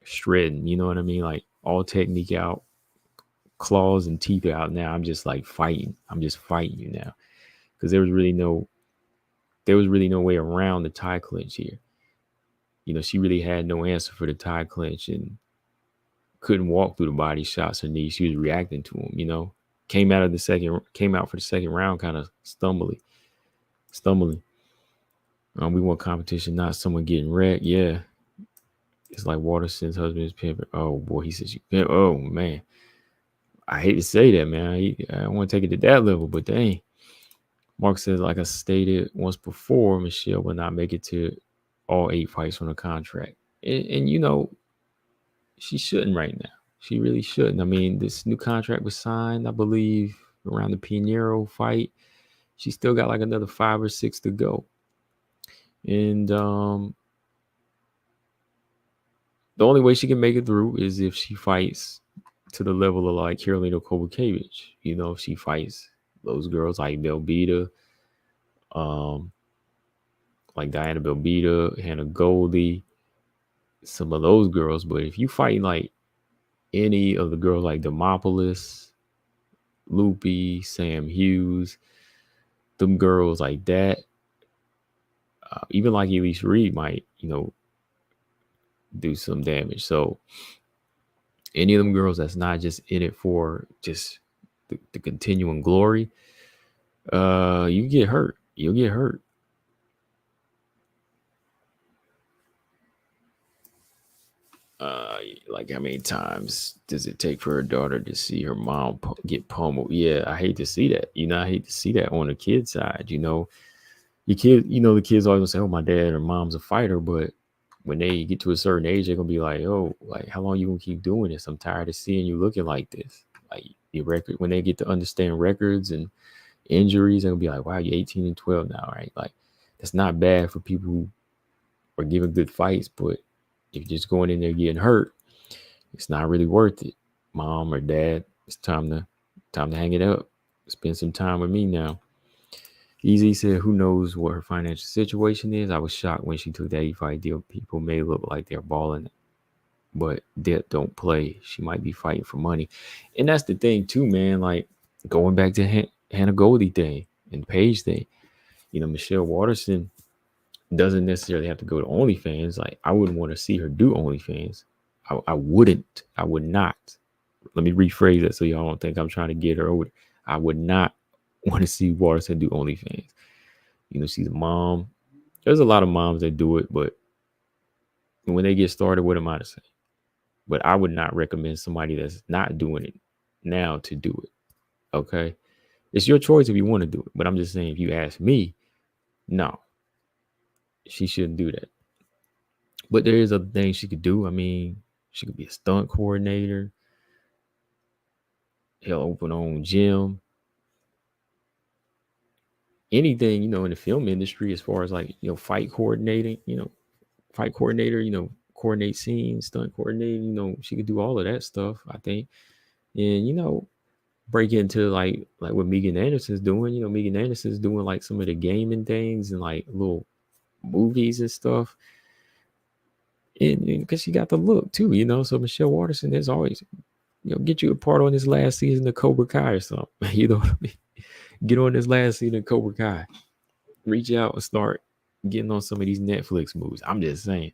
shredding. You know what I mean? Like all technique out, claws and teeth are out now. I'm just like fighting. I'm just fighting you now. Because there was really no way around the tie clinch here. She really had no answer for the tie clinch and couldn't walk through the body shots her knees. She was reacting to them, came out for the second round kind of stumbling. We want competition, not someone getting wrecked. Yeah. It's like Waterson's husband is pimping. Oh boy, he says you pimp. Oh man. I hate to say that, man. I don't want to take it to that level, but dang. Mark says, like I stated once before, Michelle will not make it to all 8 fights on a contract. And she shouldn't right now. She really shouldn't. I mean, this new contract was signed, I believe, around the Pinheiro fight. She still got like another 5 or 6 to go. And the only way she can make it through is if she fights to the level of like Karolina Kowalkiewicz. If she fights those girls like Belbita, like Diana Belbita, Hannah Goldie, some of those girls. But if you fight like any of the girls like Demopoulos, Loopy, Sam Hughes, them girls like that. Even like Elise Reed might, do some damage. So any of them girls that's not just in it for just the continuing glory, you get hurt. You'll get hurt. Like how many times does it take for her daughter to see her mom get pummeled? Yeah, I hate to see that. I hate to see that on the kid side. Your kid, the kids always gonna say, "Oh, my dad or mom's a fighter," but when they get to a certain age, they're gonna be like, "Oh, like how long you gonna keep doing this? I'm tired of seeing you looking like this." Like your record, when they get to understand records and injuries, they're gonna be like, "Wow, you're 18 and 12 now, right?" Like that's not bad for people who are giving good fights, but if you're just going in there getting hurt, it's not really worth it. Mom or dad, it's time to hang it up. Spend some time with me now. Easy said, who knows what her financial situation is? I was shocked when she took that 85 deal. People may look like they're balling, but debt don't play. She might be fighting for money. And that's the thing too, man. Like going back to Hannah Goldie thing and Paige thing, Michelle Waterson doesn't necessarily have to go to OnlyFans. Like I wouldn't want to see her do OnlyFans. I wouldn't. I would not. Let me rephrase that so y'all don't think I'm trying to get her over. I would not want to see Waterson do OnlyFans. She's a mom. There's a lot of moms that do it, but when they get started, what am I to say? But I would not recommend somebody that's not doing it now to do it. Okay. It's your choice if you want to do it. But I'm just saying, if you ask me, no, she shouldn't do that. But there is other things she could do. I mean, she could be a stunt coordinator. He'll open her own gym. Anything, in the film industry, as far as like, fight coordinating, fight coordinator, coordinate scenes, stunt coordinating, she could do all of that stuff, I think. And, break into like what Megan Anderson's doing. Megan Anderson's doing like some of the gaming things and like little movies and stuff. And because she got the look too, So Michelle Waterson, there's always, get you a part on this last season of Cobra Kai or something. You know what I mean? Get on this last season of Cobra Kai. Reach out and start getting on some of these Netflix movies. I'm just saying.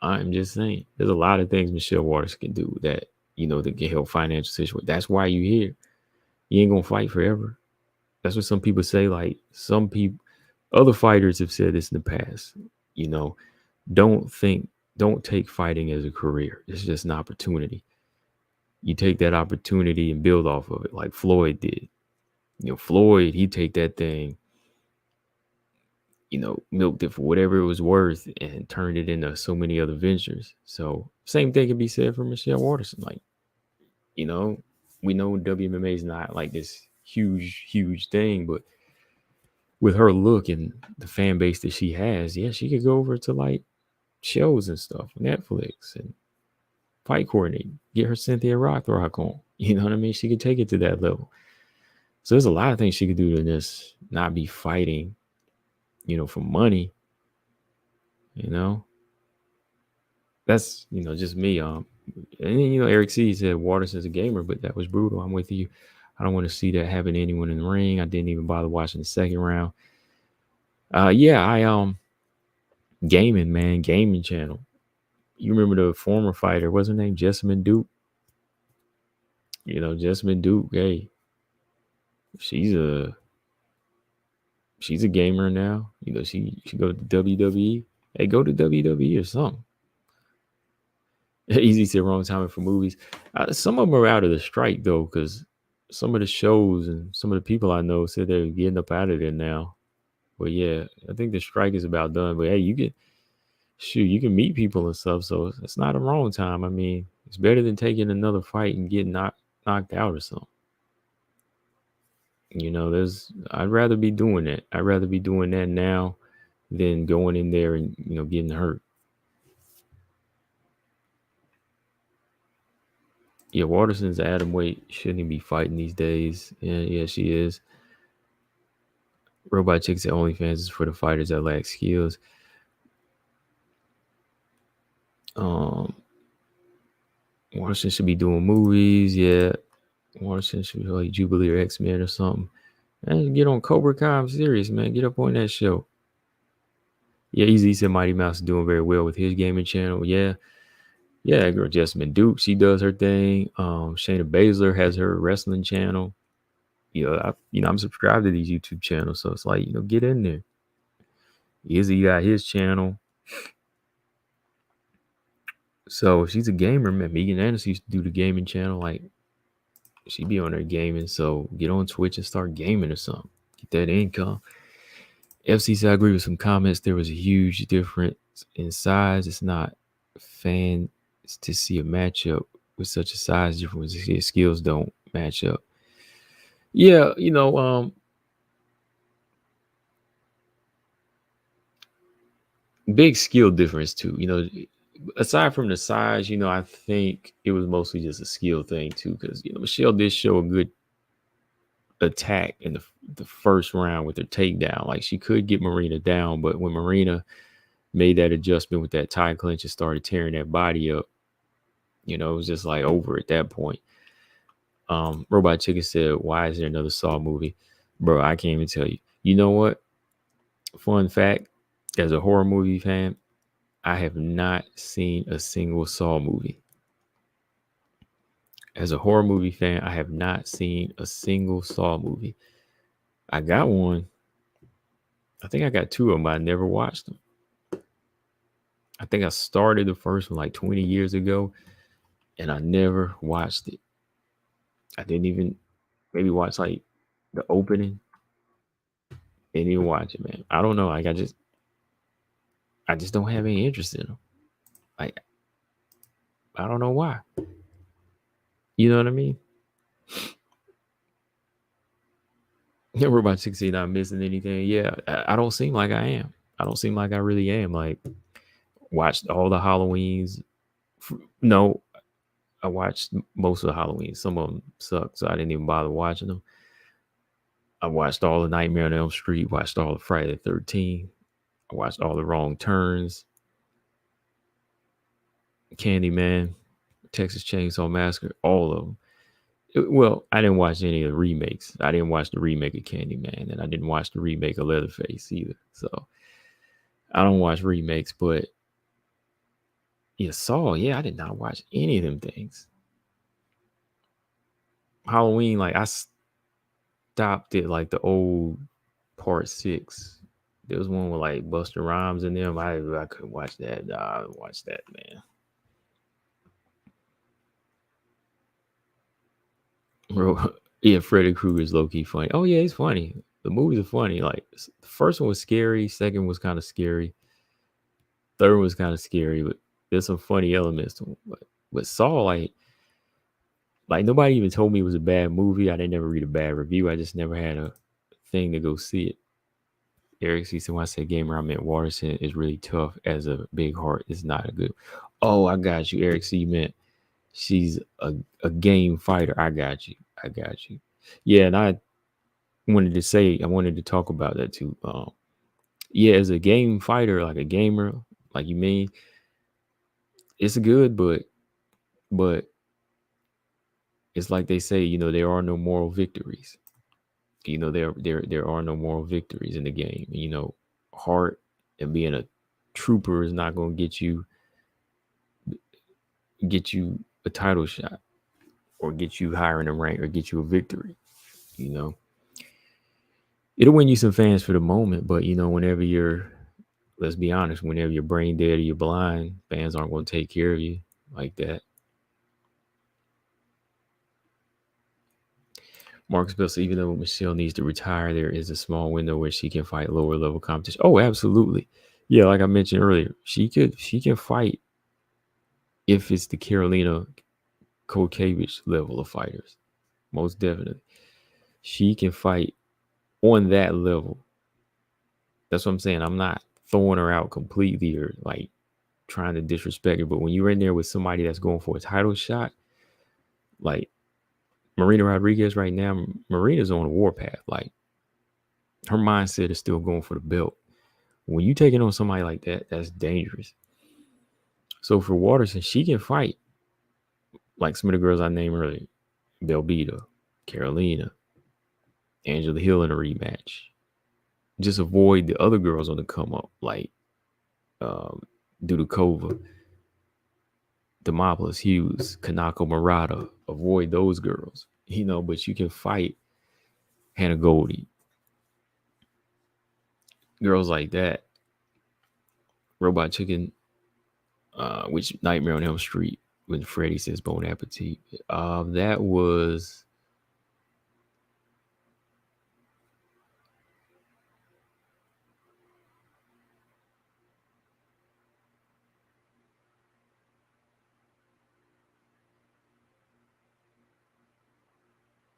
There's a lot of things Michelle Waters can do that, that can help financial situation. That's why you here. You ain't gonna fight forever. That's what some people say. Like some people, other fighters have said this in the past. You know, don't take fighting as a career. It's just an opportunity. You take that opportunity and build off of it, like Floyd did. Floyd, he take that thing, milked it for whatever it was worth and turned it into so many other ventures. So same thing can be said for Michelle Waterson. Like, we know WMMA is not like this huge thing, but with her look and the fan base that she has, yeah, she could go over to like shows and stuff, Netflix, and fight coordinate, get her Cynthia Rothrock on. You know what I mean? She could take it to that level. So there's a lot of things she could do to this, not be fighting, for money. That's just me. And then, Eric C said Waterson's a gamer, but that was brutal. I'm with you. I don't want to see that happen to anyone in the ring. I didn't even bother watching the second round. Yeah, I gaming, man, gaming channel. You remember the former fighter? What's her name? Jessamine Duke. Jessamine Duke. Hey, she's a gamer now. She go to WWE. Hey, go to WWE or something. Easy said wrong timing for movies. Some of them are out of the strike though, because some of the shows and some of the people I know said they're getting up out of there now. But yeah, I think the strike is about done. But hey, you can meet people and stuff, so it's not a wrong time. I mean, it's better than taking another fight and getting knocked out or something. I'd rather be doing that. I'd rather be doing that now than going in there and getting hurt. Yeah, Waterson's atom weight shouldn't be fighting these days. Yeah, she is. Robot Chick said OnlyFans is for the fighters that lack skills. Waterson should be doing movies. Yeah, Waterson should be like Jubilee or X-Men or something. And get on Cobra Kai. I'm serious, man. Get up on that show. Yeah, Easy said Mighty Mouse is doing very well with his gaming channel. Yeah. Yeah, girl Jessamine Duke, she does her thing. Shayna Baszler has her wrestling channel. I'm subscribed to these YouTube channels, so it's like, get in there. Izzy got his channel. So she's a gamer, man. Megan Anderson used to do the gaming channel. Like, she be on there gaming. So get on Twitch and start gaming or something. Get that income. FCC, I agree with some comments. There was a huge difference in size. It's not fan to see a matchup with such a size difference. Skills don't match up. Yeah, big skill difference too. Aside from the size, I think it was mostly just a skill thing too. Because Michelle did show a good attack in the first round with her takedown. Like, she could get Marina down, but when Marina made that adjustment with that tie clinch and started tearing that body up, it was just like over at that point. Robot Chicken said, "Why is there another Saw movie, bro? I can't even tell you. You know what? Fun fact: as a horror movie fan, I have not seen a single Saw movie. As a horror movie fan, I have not seen a single Saw movie. I got one. I think I got two of them, but I never watched them. I think I started the first one like 20 years ago, and I never watched it. I didn't even maybe watch like the opening. Didn't even watch it, man. I don't know. Like, I just don't have any interest in them. Like, I don't know why. You know what I mean? Yeah, we're about 60, not missing anything. Yeah, I don't seem like I am. I don't seem like I really am. Like, watched all the Halloweens. No, I watched most of the Halloweens. Some of them suck, so I didn't even bother watching them. I watched all the Nightmare on Elm Street. Watched all the Friday the 13th. I watched all the Wrong Turns. Candyman, Texas Chainsaw Massacre, all of them. Well, I didn't watch any of the remakes. I didn't watch the remake of Candyman, and I didn't watch the remake of Leatherface either. So I don't watch remakes, but yeah, Saw, yeah, I did not watch any of them things. Halloween, like, I stopped at like the old part 6. There was one with like Buster Rhymes in them. I couldn't watch that. Nah, I didn't watch that, man. Bro, yeah, Freddy Krueger's low key funny. Oh yeah, he's funny. The movies are funny. Like, the first one was scary, second was kind of scary, third one was kind of scary, but there's some funny elements to them. But Saw, like nobody even told me it was a bad movie. I didn't never read a bad review. I just never had a thing to go see it. Eric C. So when I said gamer, I meant Waterson is really tough as a big heart. It's not a good. Oh, I got you. Eric C. meant she's a game fighter. I got you. I got you. Yeah, and I wanted to talk about that too. Yeah, as a game fighter, like a gamer, like you mean, it's good, but it's like they say, there are no moral victories. There are no moral victories in the game. Heart and being a trooper is not going to get you a title shot or get you higher in the rank or get you a victory. It'll win you some fans for the moment, but whenever let's be honest, whenever you're brain dead or you're blind, fans aren't going to take care of you like that. Marcus Bell said, even though Michelle needs to retire, there is a small window where she can fight lower level competition. Oh, absolutely. Yeah, like I mentioned earlier, she can fight if it's the Carolina Kokavich level of fighters. Most definitely. She can fight on that level. That's what I'm saying. I'm not throwing her out completely or like trying to disrespect her. But when you're in there with somebody that's going for a title shot, like Marina Rodriguez right now, Marina's on a warpath. Like, her mindset is still going for the belt. When you taking on somebody like that, that's dangerous. So for Waterson, she can fight like some of the girls I named earlier. Belbita, Carolina, Angela Hill in a rematch. Just avoid the other girls on the come up, like um, Dudakova, Demopoulos, Hughes, Kanako Murata. Avoid those girls, but you can fight Hannah Goldie, girls like that. Robot Chicken, which Nightmare on Elm Street when Freddy says Bon Appetit. That was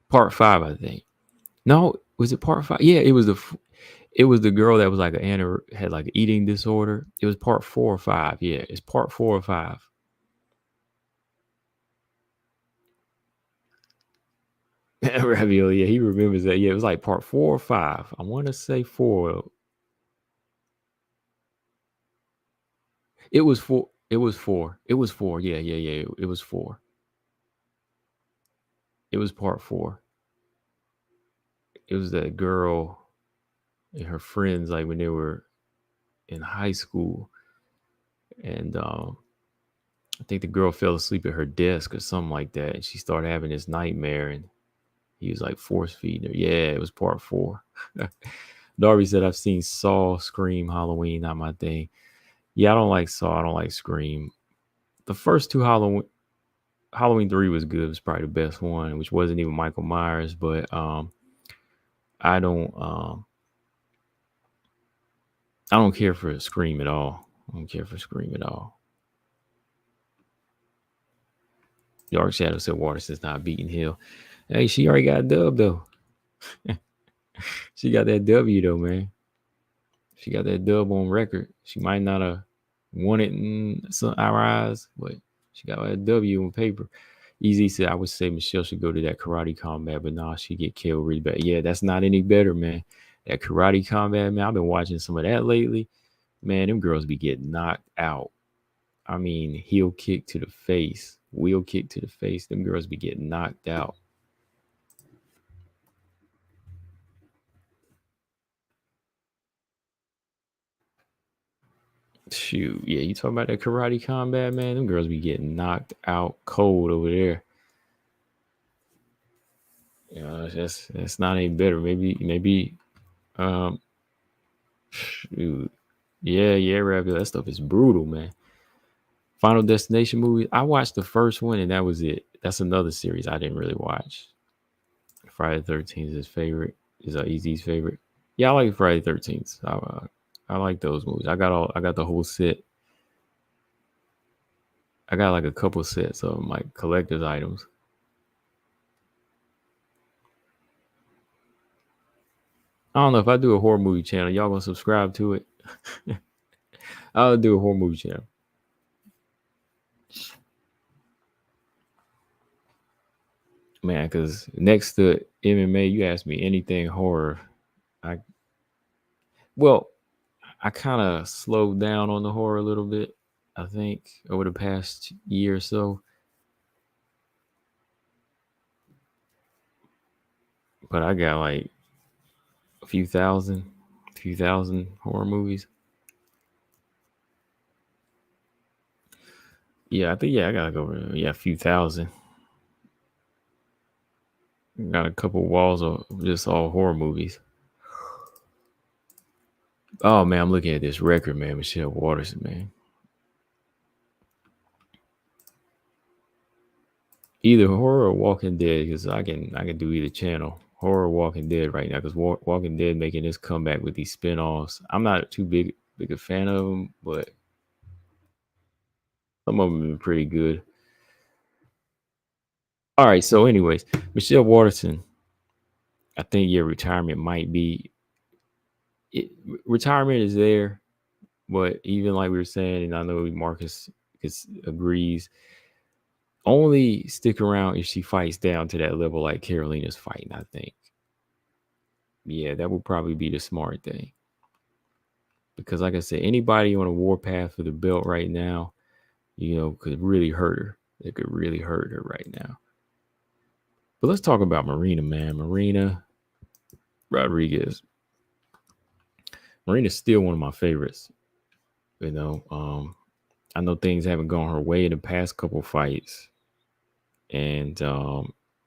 part 5, I think. No, was it part 5? Yeah, it was the girl that was like had like an eating disorder. It was part 4 or 5. Yeah, it's part 4 or 5. Ravioli, yeah, he remembers that. Yeah, it was like part 4 or 5. I want to say 4. It was 4. It was 4. It was 4. Yeah, yeah, yeah. It was 4. It was part 4. It was that girl and her friends, like when they were in high school, and I think the girl fell asleep at her desk or something like that, and she started having this nightmare, and he was like force feeding her. Yeah, it was part 4. Darby said, "I've seen Saw, Scream, Halloween, not my thing." Yeah, I don't like Saw. I don't like Scream. The first two Halloween 3 was good. It was probably the best one, which wasn't even Michael Myers. But I don't I don't care for Scream at all. I don't care for Scream at all. Dark Shadow said Waterson's not beating Hill. Hey, she already got a dub though. She got that W though, man. She got that dub on record. She might not have won it in some our eyes, but she got that W on paper. Easy said, I would say Michelle should go to that karate combat, but nah, she get killed really bad. Yeah, that's not any better, man. That karate combat, man. I've been watching some of that lately. Man, them girls be getting knocked out. I mean, heel kick to the face, wheel kick to the face. Them girls be getting knocked out. Shoot, yeah, you talking about that karate combat, man? Them girls be getting knocked out cold over there. That's not any better. Maybe um shoot. Yeah, Ravi, that stuff is brutal, man. Final Destination movie. I watched the first one and that was it. That's another series I didn't really watch. Friday the 13th is his favorite. Is Easy's favorite. Yeah, I like Friday the 13th. I like those movies. I got the whole set. I got like a couple sets of like collector's items. I don't know if I do a horror movie channel, y'all gonna subscribe to it? I'll do a horror movie channel. Man, because next to MMA, you ask me anything horror. I well, I kind of slowed down on the horror a little bit. I think over the past year or so, but I got like a few thousand horror movies. Yeah, I think I gotta go. Yeah, a few thousand. Got a couple walls of just all horror movies. Oh man, I'm looking at this record, man. Michelle Waterson, man. Either horror or Walking Dead, because I can do either channel. Horror or Walking Dead right now, because Walking Dead making this comeback with these spinoffs. I'm not too big a fan of them, but some of them have been pretty good. All right, so anyways, Michelle Waterson, I think your retirement might be it, retirement is there, but even like we were saying, and I know Marcus agrees, only stick around if she fights down to that level like Carolina's fighting, I think. Yeah, that would probably be the smart thing. Because like I said, anybody on a warpath for the belt right now, could really hurt her. It could really hurt her right now. But let's talk about Marina, man. Marina Rodriguez. Marina's still one of my favorites. You know, I know things haven't gone her way in the past couple fights, and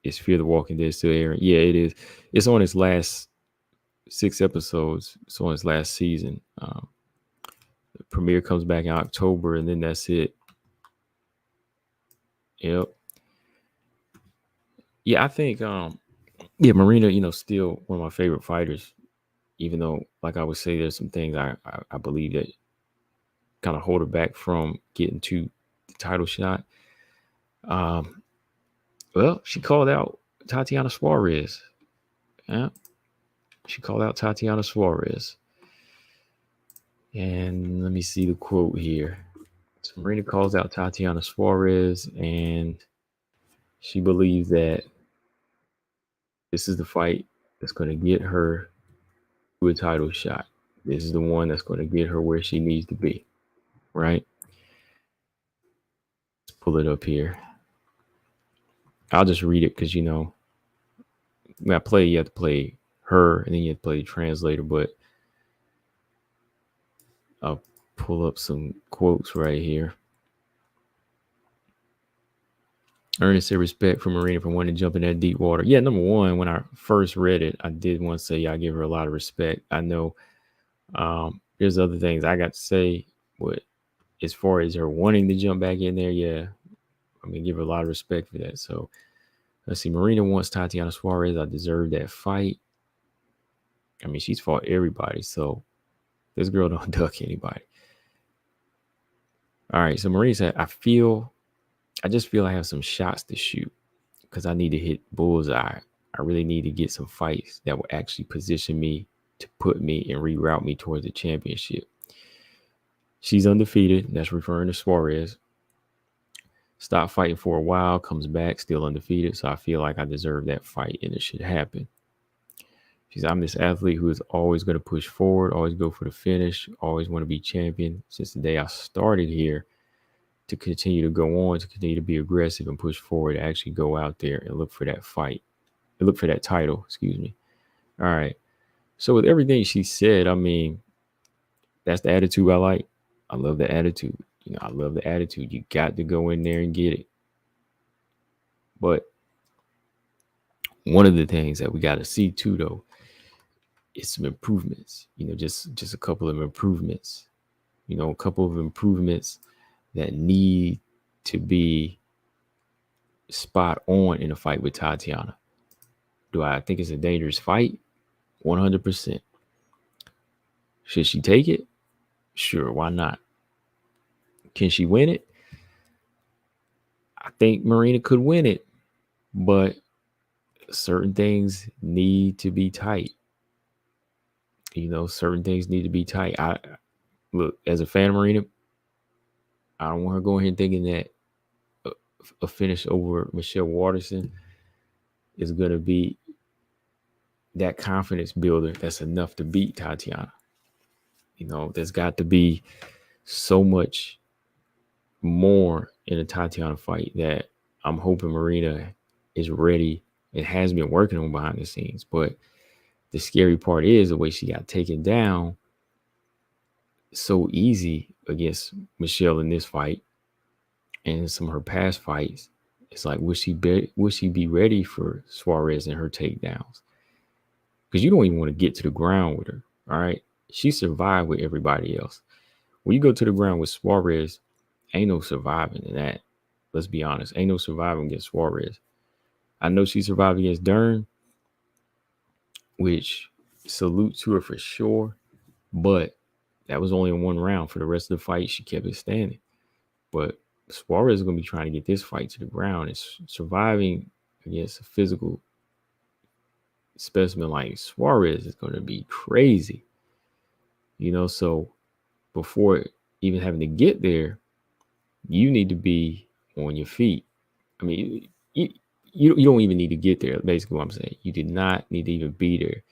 is Fear the Walking Dead still airing? Yeah, it is. It's on its last 6 episodes. It's on its last season. The premiere comes back in October, and then that's it. Yep. Yeah, I think yeah, Marina, still one of my favorite fighters. Even though, like I would say, there's some things I believe that kind of hold her back from getting to the title shot. Um, well, she called out Tatiana Suarez. Yeah, she called out Tatiana Suarez. And let me see the quote here. So Marina calls out Tatiana Suarez, and she believes that this is the fight that's going to get her to a title shot. This is the one that's going to get her where she needs to be, right? Let's pull it up here. I'll just read it because, when I play, you have to play her and then you have to play the translator, but I'll pull up some quotes right here. Earnest respect for Marina for wanting to jump in that deep water. Yeah, number one, when I first read it, I did want to say I give her a lot of respect. I know there's other things I got to say, but as far as her wanting to jump back in there, yeah, give her a lot of respect for that. So let's see. Marina wants Tatiana Suarez. I deserve that fight. She's fought everybody, so this girl don't duck anybody. All right, so Marina said, I just feel I have some shots to shoot because I need to hit bullseye. I really need to get some fights that will actually position me to put me and reroute me towards the championship. She's undefeated. That's referring to Suarez. Stopped fighting for a while, comes back, still undefeated. So I feel like I deserve that fight and it should happen. She's, I'm this athlete who is always going to push forward, always go for the finish, always want to be champion. Since the day I started here, to continue to go on, to continue to be aggressive and push forward, to actually go out there and look for that fight, and look for that title, excuse me. All right. So with everything she said, that's the attitude I like. I love the attitude. I love the attitude. You got to go in there and get it. But one of the things that we got to see too, though, is some improvements. Just a couple of improvements. A couple of improvements that need to be spot on in a fight with Tatiana. Do I think it's a dangerous fight? 100%. Should she take it? Sure, why not? Can she win it? I think Marina could win it, but certain things need to be tight. Certain things need to be tight. Look, as a fan of Marina, I don't want her going here thinking that a finish over Michelle Waterson is going to be that confidence builder that's enough to beat Tatiana. There's got to be so much more in a Tatiana fight that I'm hoping Marina is ready and has been working on behind the scenes. But the scary part is the way she got taken down so easy against Michelle in this fight and some of her past fights. It's like, would she be ready for Suarez and her takedowns? Because you don't even want to get to the ground with her. All right. She survived with everybody else. When you go to the ground with Suarez, ain't no surviving in that. Let's be honest. Ain't no surviving against Suarez. I know she survived against Dern, which salute to her for sure. But that was only in one round. For the rest of the fight, she kept it standing. But Suarez is going to be trying to get this fight to the ground. It's surviving against a physical specimen like Suarez is going to be crazy. So before even having to get there, you need to be on your feet. You don't even need to get there. Basically what I'm saying, you do not need to even be there.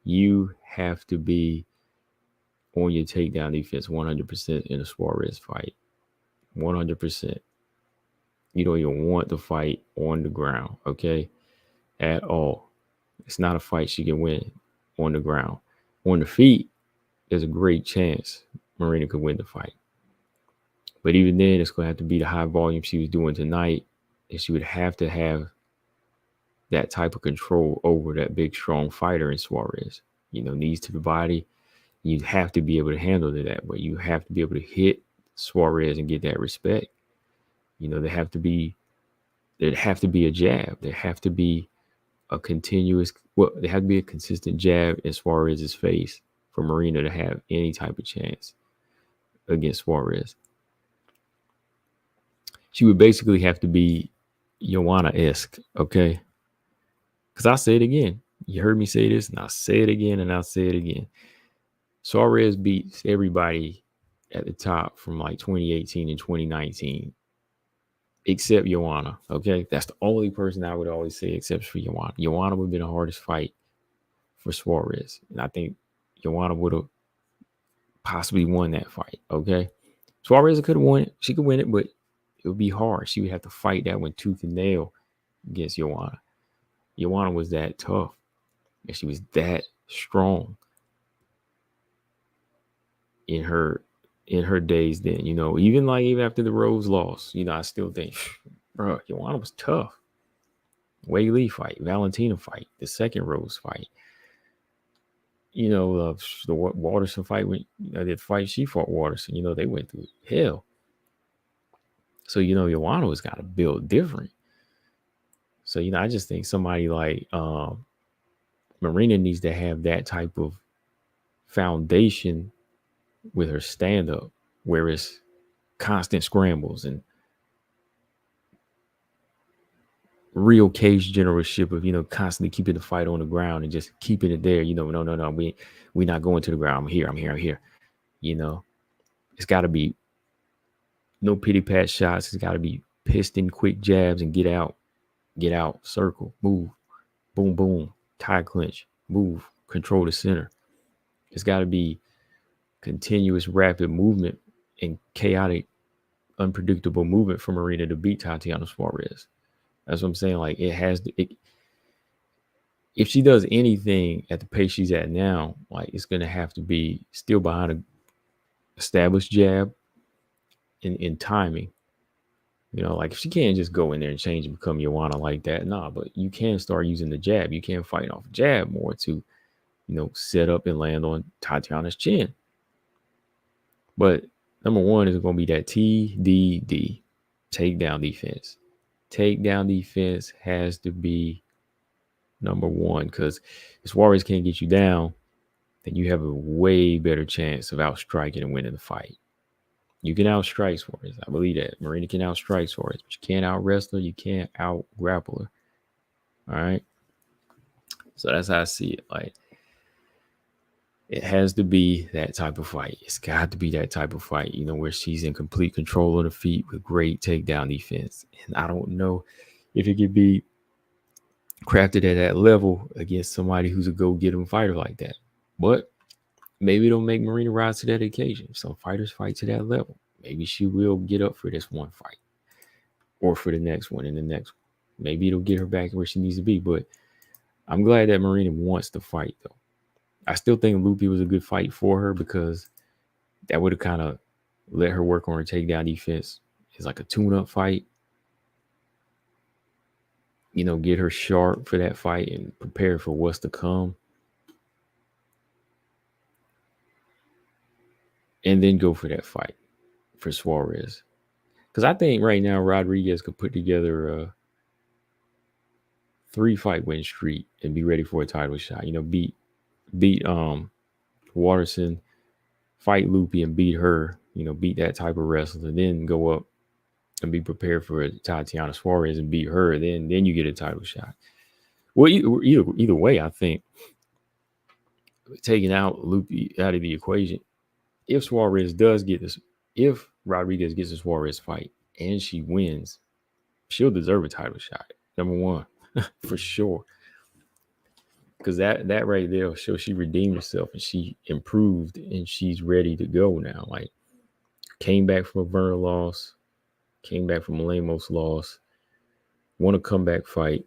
You have to be on your takedown defense 100% in a Suarez fight. 100%. You don't even want the fight on the ground, okay? at all. It's not a fight she can win on the ground. On the feet, there's a great chance Marina could win the fight. But even then, it's going to have to be the high volume she was doing tonight. And she would have to have that type of control over that big, strong fighter in Suarez. Knees to the body. You have to be able to handle that way. You have to be able to hit Suarez and get that respect. There'd have to be a jab. There have to be there have to be a consistent jab in Suarez's face for Marina to have any type of chance against Suarez. She would basically have to be Joanna-esque, okay? Because I'll say it again. You heard me say this, and I'll say it again, and I'll say it again. Suarez beats everybody at the top from like 2018 and 2019, except Joanna, okay? That's the only person I would always say except for Joanna. Joanna would have been the hardest fight for Suarez, and I think Joanna would have possibly won that fight, okay? Suarez could have won it. She could win it, but it would be hard. She would have to fight that one tooth and nail against Joanna. Joanna was that tough, and she was that strong in her days then. Even after the Rose loss, I still think, bro, Joanna was tough. Wei Lee fight, Valentina fight, the second Rose fight. The Waterson fight, the fight she fought Waterson, they went through hell. So, Joanna was got to build different. So, I just think somebody like Marina needs to have that type of foundation with her stand-up, where it's constant scrambles and real cage generalship of, constantly keeping the fight on the ground and just keeping it there. No, we're not going to the ground. I'm here. It's got to be no pity pat shots. It's got to be piston quick jabs and get out, circle, move, boom, boom, tie clinch, move, control the center. It's got to be continuous rapid movement and chaotic, unpredictable movement for Marina to beat Tatiana Suarez. That's what I'm saying. Like, if she does anything at the pace she's at now, like, it's going to have to be still behind an established jab in timing. Like, if she can't just go in there and change and become Joanna like that, nah, but you can start using the jab. You can fight off jab more to, set up and land on Tatiana's chin. But number one is going to be that TDD, takedown defense. Takedown defense has to be number one, because if Suarez can't get you down, then you have a way better chance of outstriking and winning the fight. You can outstrike Suarez. I believe that. Marina can outstrike Suarez, but you can't out-wrestle her. You can't out-grapple her. All right? So that's how I see it. Like, it has to be that type of fight. It's got to be that type of fight, where she's in complete control of the feet with great takedown defense. And I don't know if it could be crafted at that level against somebody who's a go-get-'em fighter like that. But maybe it'll make Marina rise to that occasion. Some fighters fight to that level. Maybe she will get up for this one fight or for the next one and the next one. Maybe it'll get her back where she needs to be. But I'm glad that Marina wants to fight, though. I still think Lupi was a good fight for her, because that would have kind of let her work on her takedown defense. It's like a tune-up fight. Get her sharp for that fight and prepare for what's to come. And then go for that fight for Suarez. Because I think right now Rodriguez could put together a 3-fight win streak and be ready for a title shot. Beat Waterson, fight Lupi and beat her, beat that type of wrestler, and then go up and be prepared for Tatiana Suarez and beat her. Then you get a title shot. Well, either way, I think taking out Lupi out of the equation, if Rodriguez gets a Suarez fight and she wins, she'll deserve a title shot. Number one, for sure. Because that right there will show she redeemed herself and she improved and she's ready to go now. Like, came back from a Verna loss, came back from a Lemos loss, won a comeback fight,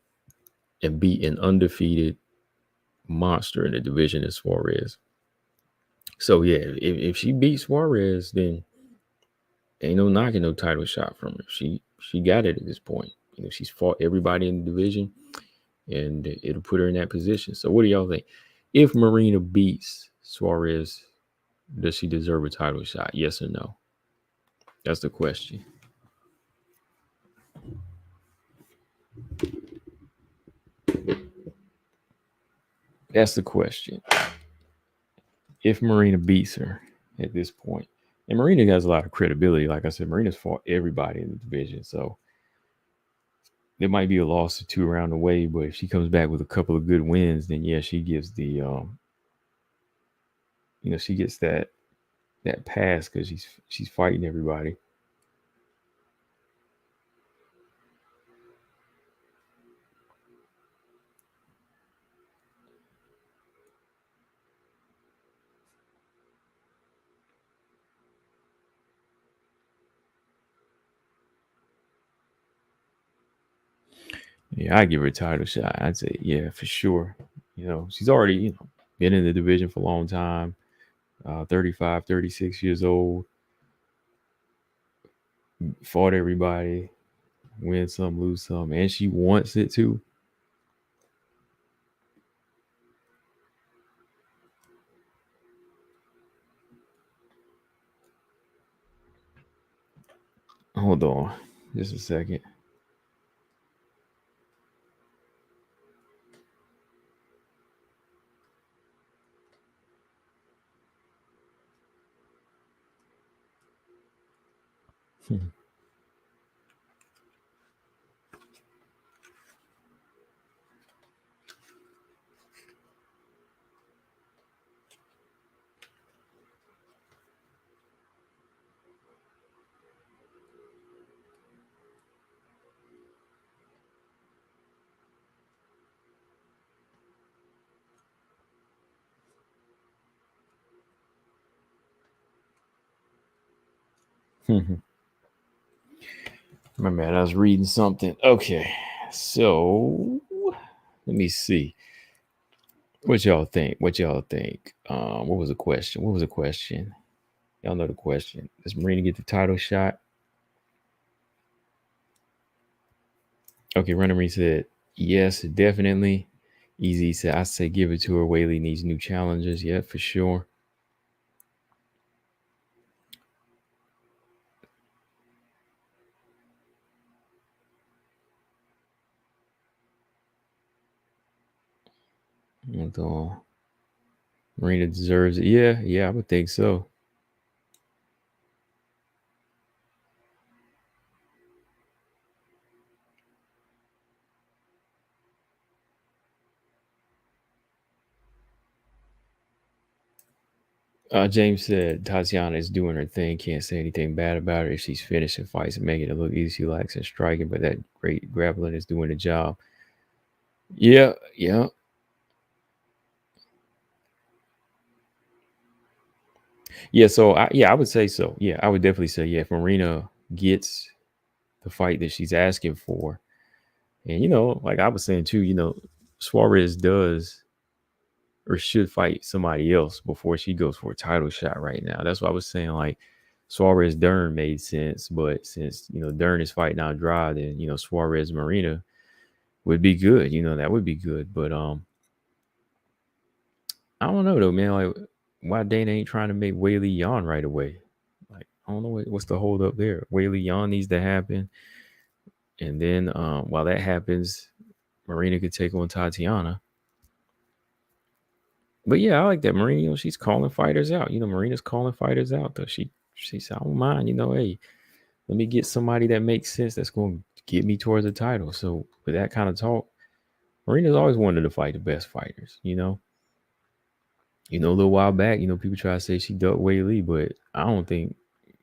and beat an undefeated monster in the division as Suarez. So yeah, if she beats Suarez, then ain't no knocking no title shot from her. She got it at this point. She's fought everybody in the division, and it'll put her in that position. So what do y'all think? If Marina beats Suarez, does she deserve a title shot? Yes or no? That's the question. That's the question. If Marina beats her at this point, and Marina has a lot of credibility. Like I said, Marina's fought everybody in the division. So there might be a loss or two around the way, but if she comes back with a couple of good wins, then yeah, she gives the she gets that pass because she's fighting everybody. Yeah, I give her a title shot. I'd say yeah for sure. She's already been in the division for a long time. 35, 36 years old. Fought everybody, win some, lose some, and she wants it too. Hold on, just a second. My man, I was reading something. Okay, so let me see. What y'all think? What y'all think? What was the question? What was the question? Y'all know the question. Does Marina get the title shot? Okay, Runner Marine said yes, definitely. Easy said I say give it to her. Whaley needs new challenges. Yeah, for sure. Marina deserves it. Yeah, yeah, I would think so. James said Tatiana is doing her thing. Can't say anything bad about her if she's finishing fights and making it look easy. She likes and striking, but that great grappling is doing the job. Yeah, yeah, yeah. So I would say so. Yeah, I would definitely say yeah. If Marina gets the fight that she's asking for, and like I was saying too, Suarez does or should fight somebody else before she goes for a title shot right now. That's what I was saying. Like Suarez Dern made sense, but since Dern is fighting Andrade, then Suarez Marina would be good. That would be good. But I don't know though, man. Like why Dana ain't trying to make Whaley yawn right away? Like I don't know what's the hold up there. Whaley yawn needs to happen, and then while that happens, Marina could take on Tatiana. But yeah, I like that Marina. She's calling fighters out. Marina's calling fighters out though. She said, I don't mind. Hey, let me get somebody that makes sense that's going to get me towards the title. So with that kind of talk, Marina's always wanted to fight the best fighters. A little while back, people try to say she ducked Whaley, but I don't think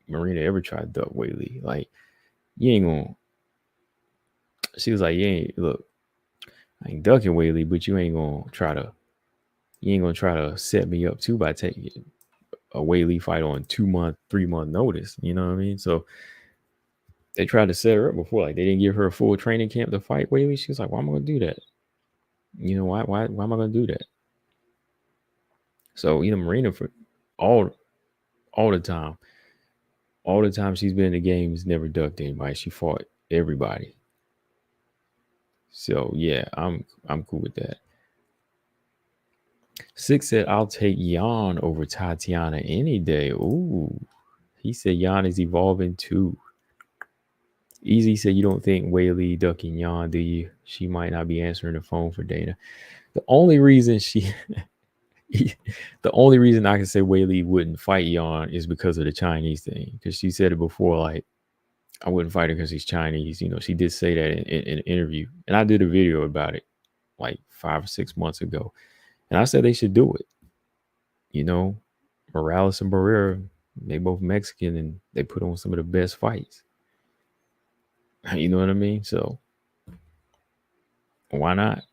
Marina ever tried to duck Whaley. Like you ain't gonna. She was like, you ain't look. I ain't ducking Whaley, but you ain't gonna try to. You ain't gonna try to set me up too by taking a Whaley fight on 2 month, 3 month notice. You know what I mean? So they tried to set her up before. Like they didn't give her a full training camp to fight Whaley. She was like, "Well, I'm gonna do that." Why am I gonna do that? So, Marina for all all the time, all the time she's been in the games, never ducked anybody. She fought everybody. So yeah, I'm cool with that. Six said I'll take Yan over Tatiana any day. Ooh. He said Yan is evolving too. Easy said you don't think Whaley ducking Yan, do you? She might not be answering the phone for Dana. The only reason she the only reason I can say Whaley wouldn't fight Yan is because of the Chinese thing. Because she said it before, like, I wouldn't fight her because he's Chinese. She did say that in an interview. And I did a video about it like 5 or 6 months ago. And I said they should do it. Morales and Barrera, they both Mexican and they put on some of the best fights. You know what I mean? So why not?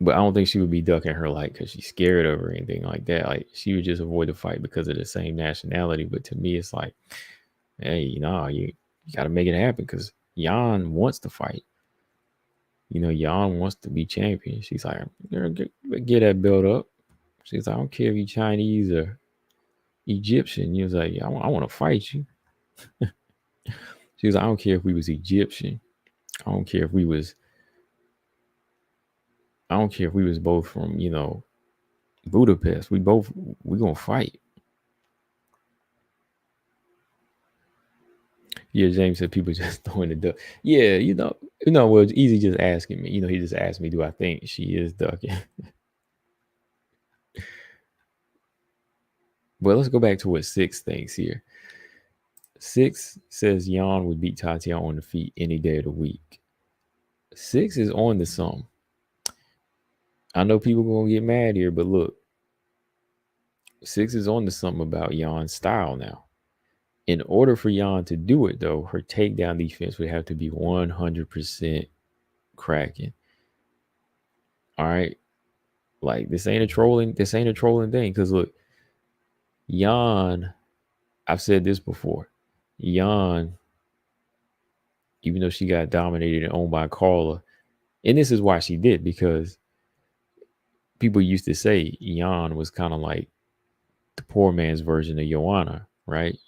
But I don't think she would be ducking her like because she's scared of her or anything like that. Like she would just avoid the fight because of the same nationality. But to me, it's like, hey, you got to make it happen because Yan wants to fight. Yan wants to be champion. She's like, get that belt up. She's like, I don't care if you Chinese or Egyptian. You was like, I want to fight you. She was like, I don't care if we was Egyptian. I don't care if we was both from, Budapest. We gonna fight. Yeah, James said people just throwing the duck. Yeah, well, it's easy just asking me. He just asked me, do I think she is ducking? Well, let's go back to what Six thinks here. Six says Yan would beat Tatiana on the feet any day of the week. Six is on to something. I know people gonna get mad here, but look, Six is on to something about Yan's style now. In order for Yan to do it, though, her takedown defense would have to be 100% cracking. All right, like this ain't a trolling thing. Because look, Yan, I've said this before. Yan, even though she got dominated and owned by Carla, and this is why she did, because people used to say Yan was kind of like the poor man's version of Joanna, right?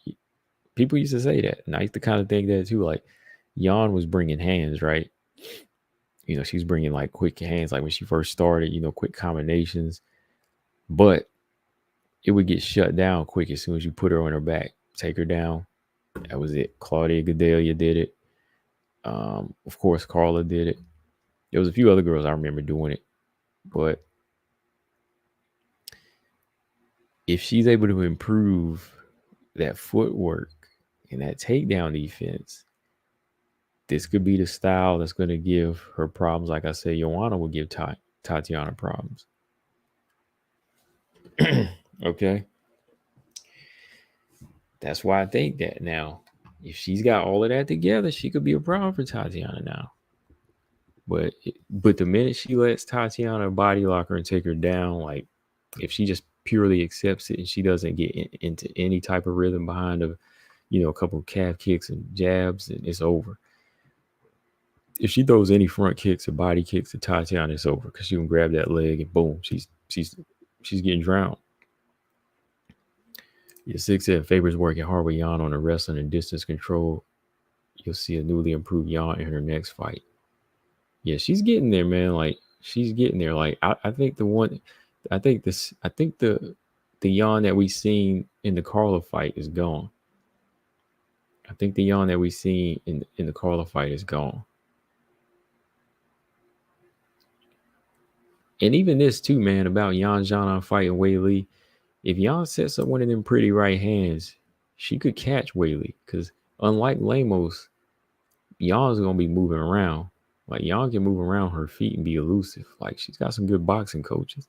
People used to say that, and I used to kind of think that too. Like Yan was bringing hands, right? She's bringing like quick hands, like when she first started. Quick combinations, but it would get shut down quick as soon as you put her on her back, take her down. That was it. Claudia Gadelia did it. Of course, Carla did it. There was a few other girls I remember doing it, but if she's able to improve that footwork and that takedown defense, this could be the style that's going to give her problems. Like I said, Joanna will give Tatiana problems. Okay. That's why I think that now, if she's got all of that together, she could be a problem for Tatiana now. But the minute she lets Tatiana body lock her and take her down, like if she just purely accepts it and she doesn't get into any type of rhythm behind a couple of calf kicks and jabs, and it's over. If she throws any front kicks or body kicks to Tatiana, it's over because she can grab that leg and boom, she's getting drowned. Your Six said Faber's working hard with Yan on the wrestling and distance control. You'll see a newly improved Yan in her next fight. Yeah, she's getting there, man. Like she's getting there. Like I think the Yan that we seen in the Carla fight is gone. I think the Yan that we seen in the Carla fight is gone. And even this too, man, about Yan Zhana fighting Wei Li. If Yan sets up one of them pretty right hands, she could catch Wei Li. Because unlike Lemos, Yan's gonna be moving around. Like Yan can move around her feet and be elusive. Like she's got some good boxing coaches.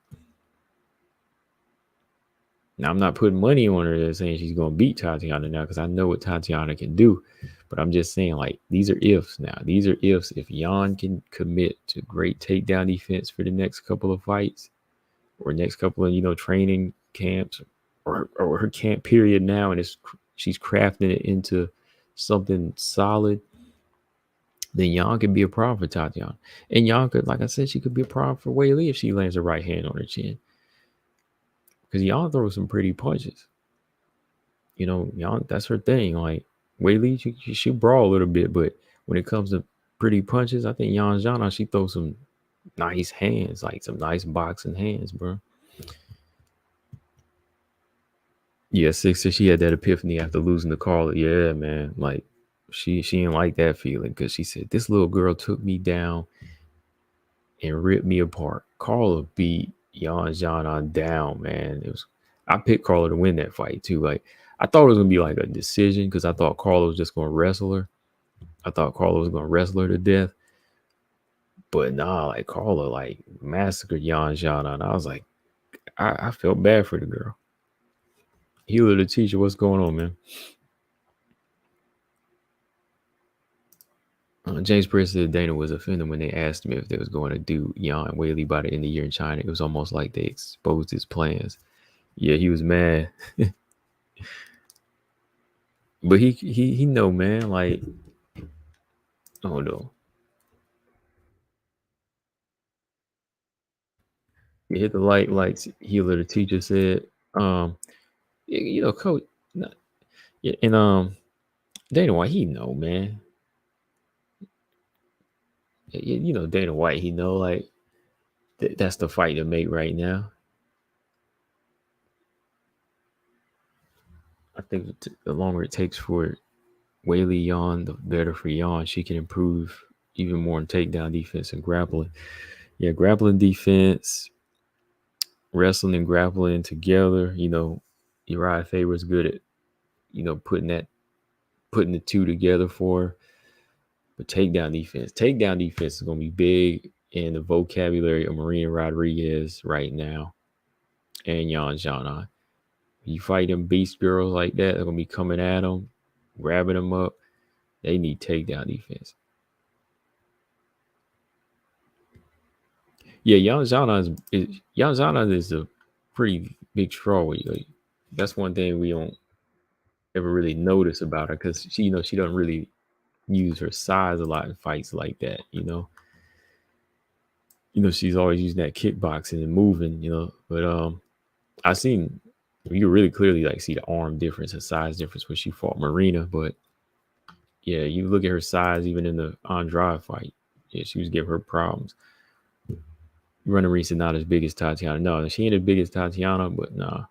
Now I'm not putting money on her saying she's gonna beat Tatiana now because I know what Tatiana can do. But I'm just saying, like, these are ifs now. These are ifs. If Yan can commit to great takedown defense for the next couple of fights or next couple of, training camps or her camp period now, and she's crafting it into something solid, then Yan could be a problem for Tatiana. And Yan could, like I said, she could be a problem for Wei Li if she lands a right hand on her chin. Because Yan throws some pretty punches. Yan, that's her thing. Like Wei Li, she brawl a little bit, but when it comes to pretty punches, I think Yan Zhana, she throws some nice hands, like some nice boxing hands, bro. Yeah, Sixer, she had that epiphany after losing to Carla. Yeah, man. Like she didn't like that feeling because she said, this little girl took me down and ripped me apart. Carla beat Yan Zhana down, man. I picked Carla to win that fight too. Like I thought it was gonna be like a decision because I thought Carla was just gonna wrestle her. I thought Carla was gonna wrestle her to death. But nah, like Carla like massacred Yan Zhana. And I was like, I felt bad for the girl. Healer the teacher, what's going on, man? James Perez said Dana was offended when they asked him if they was going to do Yan and Whaley by the end of the year in China. It was almost like they exposed his plans. Yeah, he was mad. But he know, man, like, oh no. He hit the light like Healer the teacher said. Coach, yeah, and Dana White, he know, man. Dana White, he know, like that's the fight to make right now. I think the longer it takes for Whaley Yan, the better for Yan. She can improve even more in takedown defense and grappling. Yeah, grappling defense, wrestling and grappling together. Uriah Faber's good at, putting the two together for her. But takedown defense is gonna be big in the vocabulary of Marina Rodriguez right now and Yan Zhana. You fight them beast girls like that, they're gonna be coming at them, grabbing them up. They need takedown defense. Yeah, Yan Zhana is a pretty big strawweight. Like, that's one thing we don't ever really notice about her because she doesn't really use her size a lot in fights like that. She's always using that kickboxing and moving. But I seen you could really clearly like see the arm difference, the size difference when she fought Marina. But yeah, you look at her size even in the Andrade fight. Yeah, she was giving her problems. Running Reese is not as big as Tatiana. No, she ain't as big as Tatiana, but nah.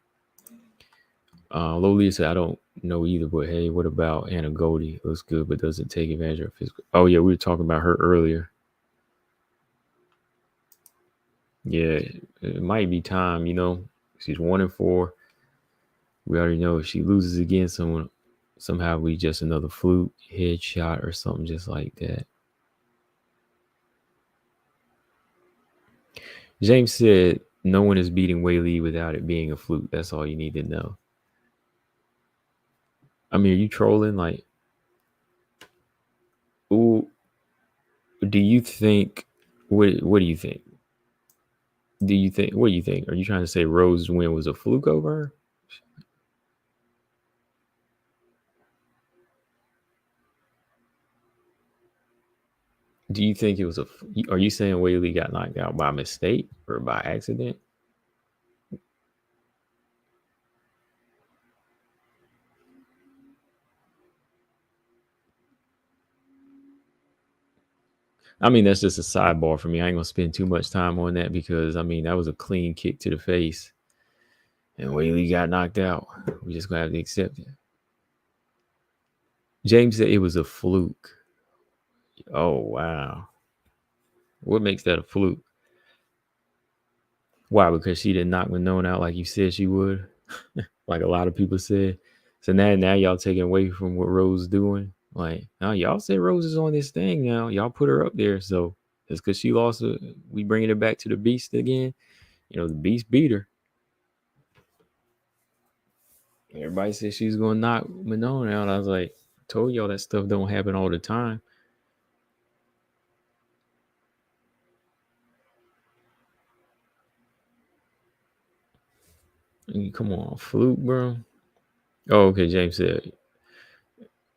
Lolita said, I don't know either, but hey, what about Anna Goldie? Looks good, but doesn't take advantage of physical. Oh, yeah, we were talking about her earlier. Yeah, it might be time, She's 1-4. We already know if she loses again, somehow we just another fluke headshot or something just like that. James said, no one is beating Whaley without it being a fluke. That's all you need to know. I mean, are you trolling? Like, ooh, do you think, what do you think? What do you think? Are you trying to say Rose's win was a fluke over her? Do you think it was are you saying Whaley got knocked out by mistake or by accident? I mean, that's just a sidebar for me. I ain't gonna spend too much time on that because I mean that was a clean kick to the face, and Whaley got knocked out. We just gonna have to accept it. James said it was a fluke. Oh wow, what makes that a fluke? Why? Because she didn't knock Minone out like you said she would, like a lot of people said. So now y'all taking away from what Rose is doing. Like now y'all say Rose is on this thing now. Y'all put her up there. So just because she lost, we bringing it back to the beast again. The beast beat her. Everybody said she's gonna knock Minone out. I was like, told y'all that stuff don't happen all the time. I mean, come on, fluke, bro. Oh, okay. James said,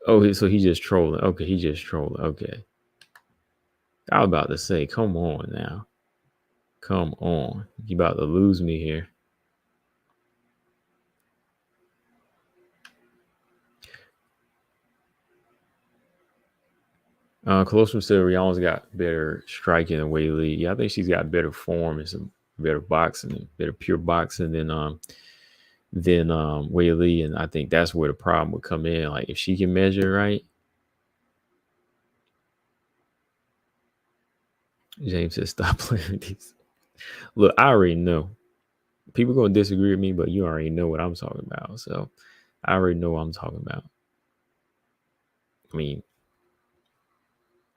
oh, so he just trolling. Okay, he just trolling. Okay. I was about to say, come on now. Come on. You about to lose me here. Colossus said Rihanna's got better striking than Wei Li. Yeah, I think she's got better form and some better boxing, better pure boxing than Wei Li. And I think that's where the problem would come in. Like if she can measure right, James said stop playing with these. Look, I already know. People gonna disagree with me, but you already know what I'm talking about. So I already know what I'm talking about. I mean,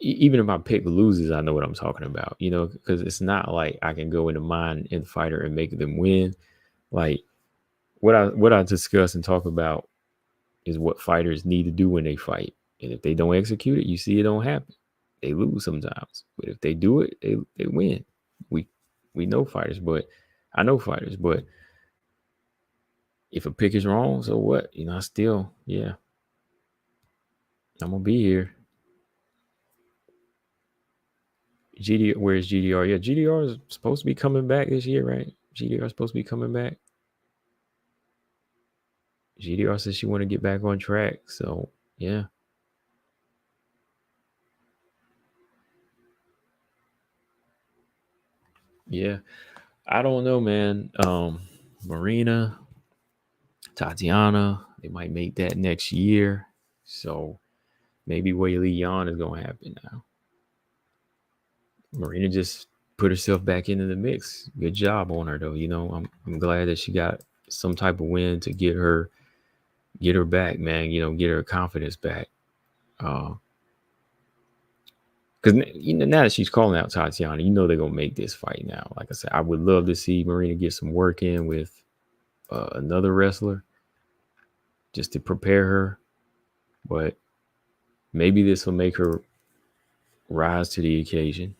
even if my pick loses, I know what I'm talking about, because it's not like I can go into mind and fighter and make them win. Like what I discuss and talk about is what fighters need to do when they fight. And if they don't execute it, you see it don't happen. They lose sometimes. But if they do it, they win. We we know fighters, but I know fighters, but if a pick is wrong, so what? I still, yeah, I'm gonna be here. Where's GDR? Yeah, GDR is supposed to be coming back this year, right? GDR is supposed to be coming back. GDR says she want to get back on track. So yeah. Yeah. I don't know, man. Marina, Tatiana, they might make that next year. So maybe Wei Li Yan is gonna happen now. Marina just put herself back into the mix. Good job on her though. I'm glad that she got some type of win to get her back, man. Get her confidence back. Because now that she's calling out Tatiana, they're gonna make this fight now. Like I said, I would love to see Marina get some work in with another wrestler just to prepare her, but maybe this will make her rise to the occasion.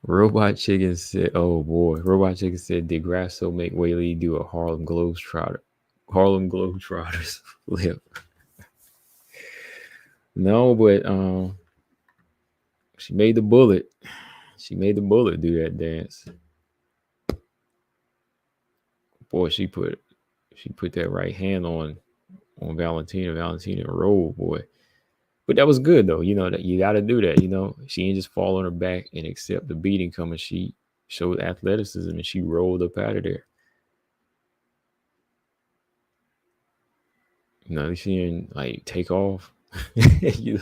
Robot Chicken said, "Oh boy, Robot Chicken said, did Grasso make Whaley do a Harlem Globetrotter? Harlem Globetrotters flip? No, but she made the bullet. She made the bullet do that dance. Boy, she put that right hand on Valentina. Valentina rolled, boy. But that was good though. That you got to do that. She didn't just fall on her back and accept the beating coming. She showed athleticism and she rolled up out of there. She didn't like take off. She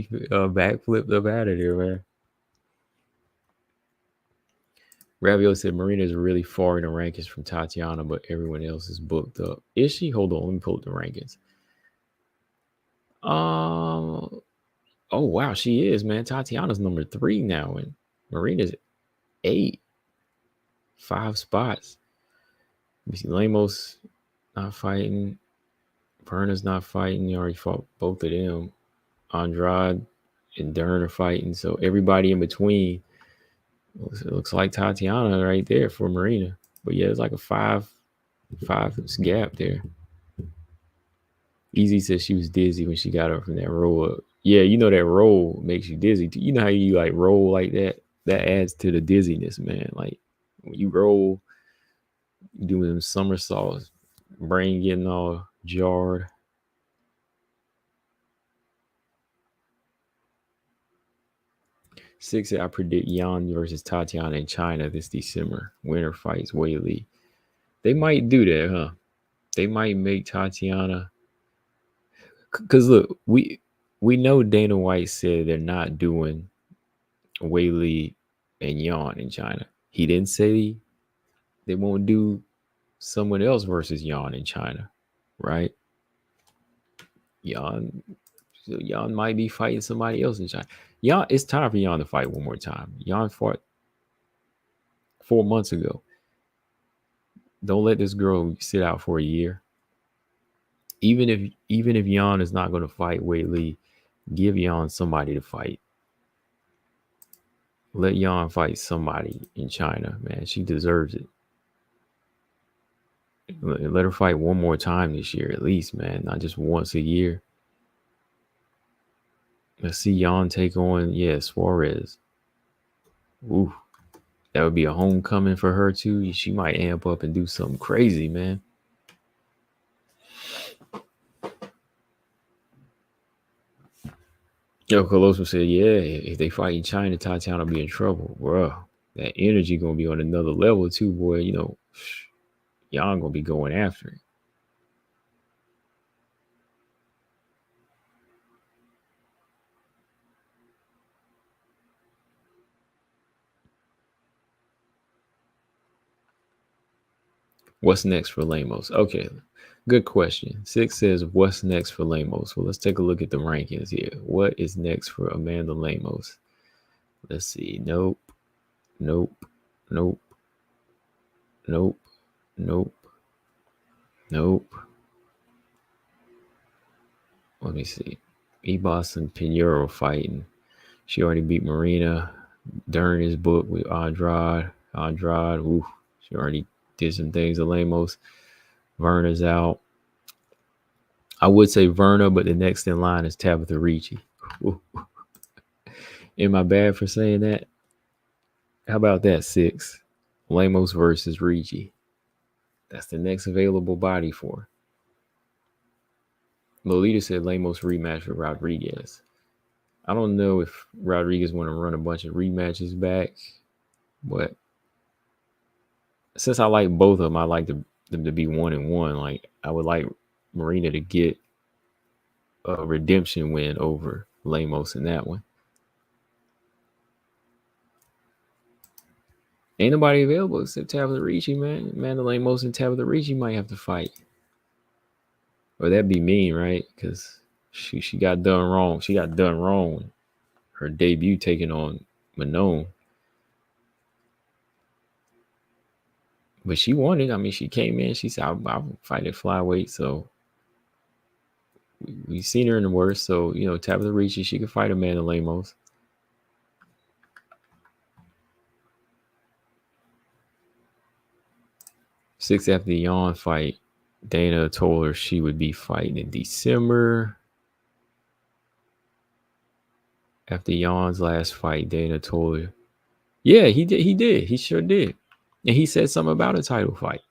backflipped up out of there, man. Ravioli said Marina is really far in the rankings from Tatiana, but everyone else is booked up. Is she? Hold on, let me pull up the rankings. Um. Oh wow, she is, man. Tatiana's number 3 now, and Marina's 8. 5 spots. Lemos not fighting. Perna's not fighting. You already fought both of them. Andrade and Dern are fighting. So everybody in between looks like Tatiana right there for Marina. But yeah, it's like a five gap there. Easy says she was dizzy when she got up from that roll up. Yeah, that roll makes you dizzy. You know how you like roll like that? That adds to the dizziness, man. Like when you roll, you doing them somersaults, brain getting all jarred. Six, I predict Yan versus Tatiana in China this December. Winner fights Wei Li. They might do that, huh? They might make Tatiana. Because look, we know Dana White said they're not doing Wei Li and Yan in China. He didn't say they won't do someone else versus Yan in China, right? Yan might be fighting somebody else in China. Yan, it's time for Yan to fight one more time. Yan fought 4 months ago. Don't let this girl sit out for a year. Even if Yan is not going to fight Wei Li, give Yan somebody to fight. Let Yan fight somebody in China, man. She deserves it. Let her fight one more time this year, at least, man. Not just once a year. Let's see Jan take on, yeah, Suarez. Ooh, that would be a homecoming for her too. She might amp up and do something crazy, man. Yo, Colosimo said, yeah, if they fight in China, Tatiana will be in trouble, bro. That energy gonna be on another level too, boy. You know, y'all gonna be going after it. What's next for Lamos? Okay, good question. Six says, what's next for Lamos? Well, let's take a look at the rankings here. What is next for Amanda Lamos? Let's see. Nope. Nope. Nope. Nope. Nope. Nope. Let me see. Ebos and Pinheiro fighting. She already beat Marina during his book with Andrade. Andrade, ooh, she already did some things to Lemos. Verna's out. I would say Verna, but the next in line is Tabitha Ricci. Ooh. Am I bad for saying that? How about that, Six? Lemos versus Ricci. That's the next available body for her. Lolita said Lemos rematch with Rodriguez. I don't know if Rodriguez want to run a bunch of rematches back, but since I like both of them, I like them to be 1-1. Like I would like Marina to get a redemption win over Lemos in that one. Ain't nobody available except Tabitha Ricci, man. Amanda Lemos and Tabitha Ricci might have to fight. Or that'd be mean, right? Because she got done wrong. She got done wrong. Her debut taking on Manon. But she won it. I mean, she came in. She said, I'll fight at flyweight. So we've seen her in the worst. So, you know, Tabitha Ricci, she could fight Amanda Lemos. Six after the Yawn fight, Dana told her she would be fighting in December. After Yawn's last fight, Dana told her, yeah, he did. He did. He sure did. And he said something about a title fight.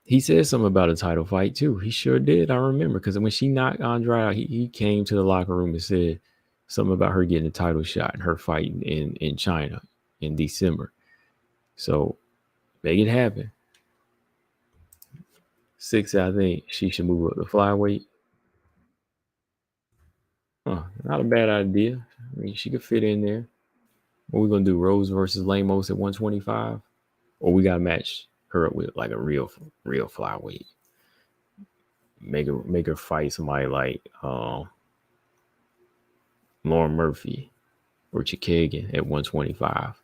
He said something about a title fight too. He sure did. I remember because when she knocked Andrade out, he came to the locker room and said something about her getting a title shot and her fighting in China in December. So make it happen. Six, I think she should move up the flyweight. Not a bad idea. I mean, she could fit in there. What we gonna do? Rose versus Lamos at 125, or we gotta match her up with like a real flyweight. Make her fight somebody like Lauren Murphy or Chikagan at 125.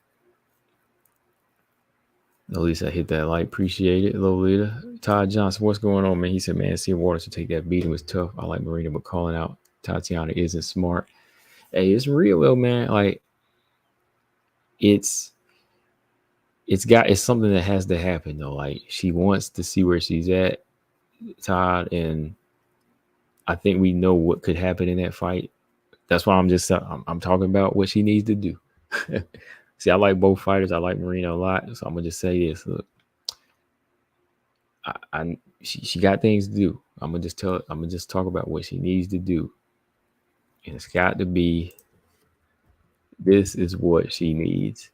Lisa hit that like, appreciate it. Lolita. Todd Johnson, what's going on, man? He said, man, seeing Waterson take that beating was tough. I like Marina, but calling out Tatiana isn't smart. Hey, it's real though, man. Like it's something that has to happen though. Like she wants to see where she's at, Todd, and I think we know what could happen in that fight. That's why I'm talking about what she needs to do. See, I like both fighters. I like Marina a lot, so I'm gonna just say this. Look, she got things to do. I'm gonna just talk about what she needs to do, and it's got to be. This is what she needs.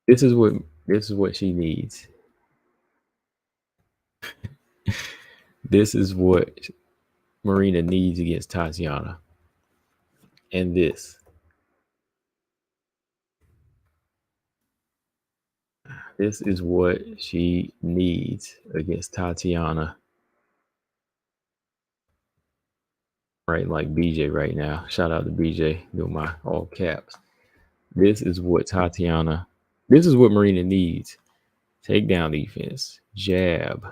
This is what she needs. This is what Marina needs against Tatiana. And this is what she needs against Tatiana. Right, like BJ right now. Shout out to BJ, doing my all caps. This is what Tatiana, this is what Marina needs. Takedown defense, jab.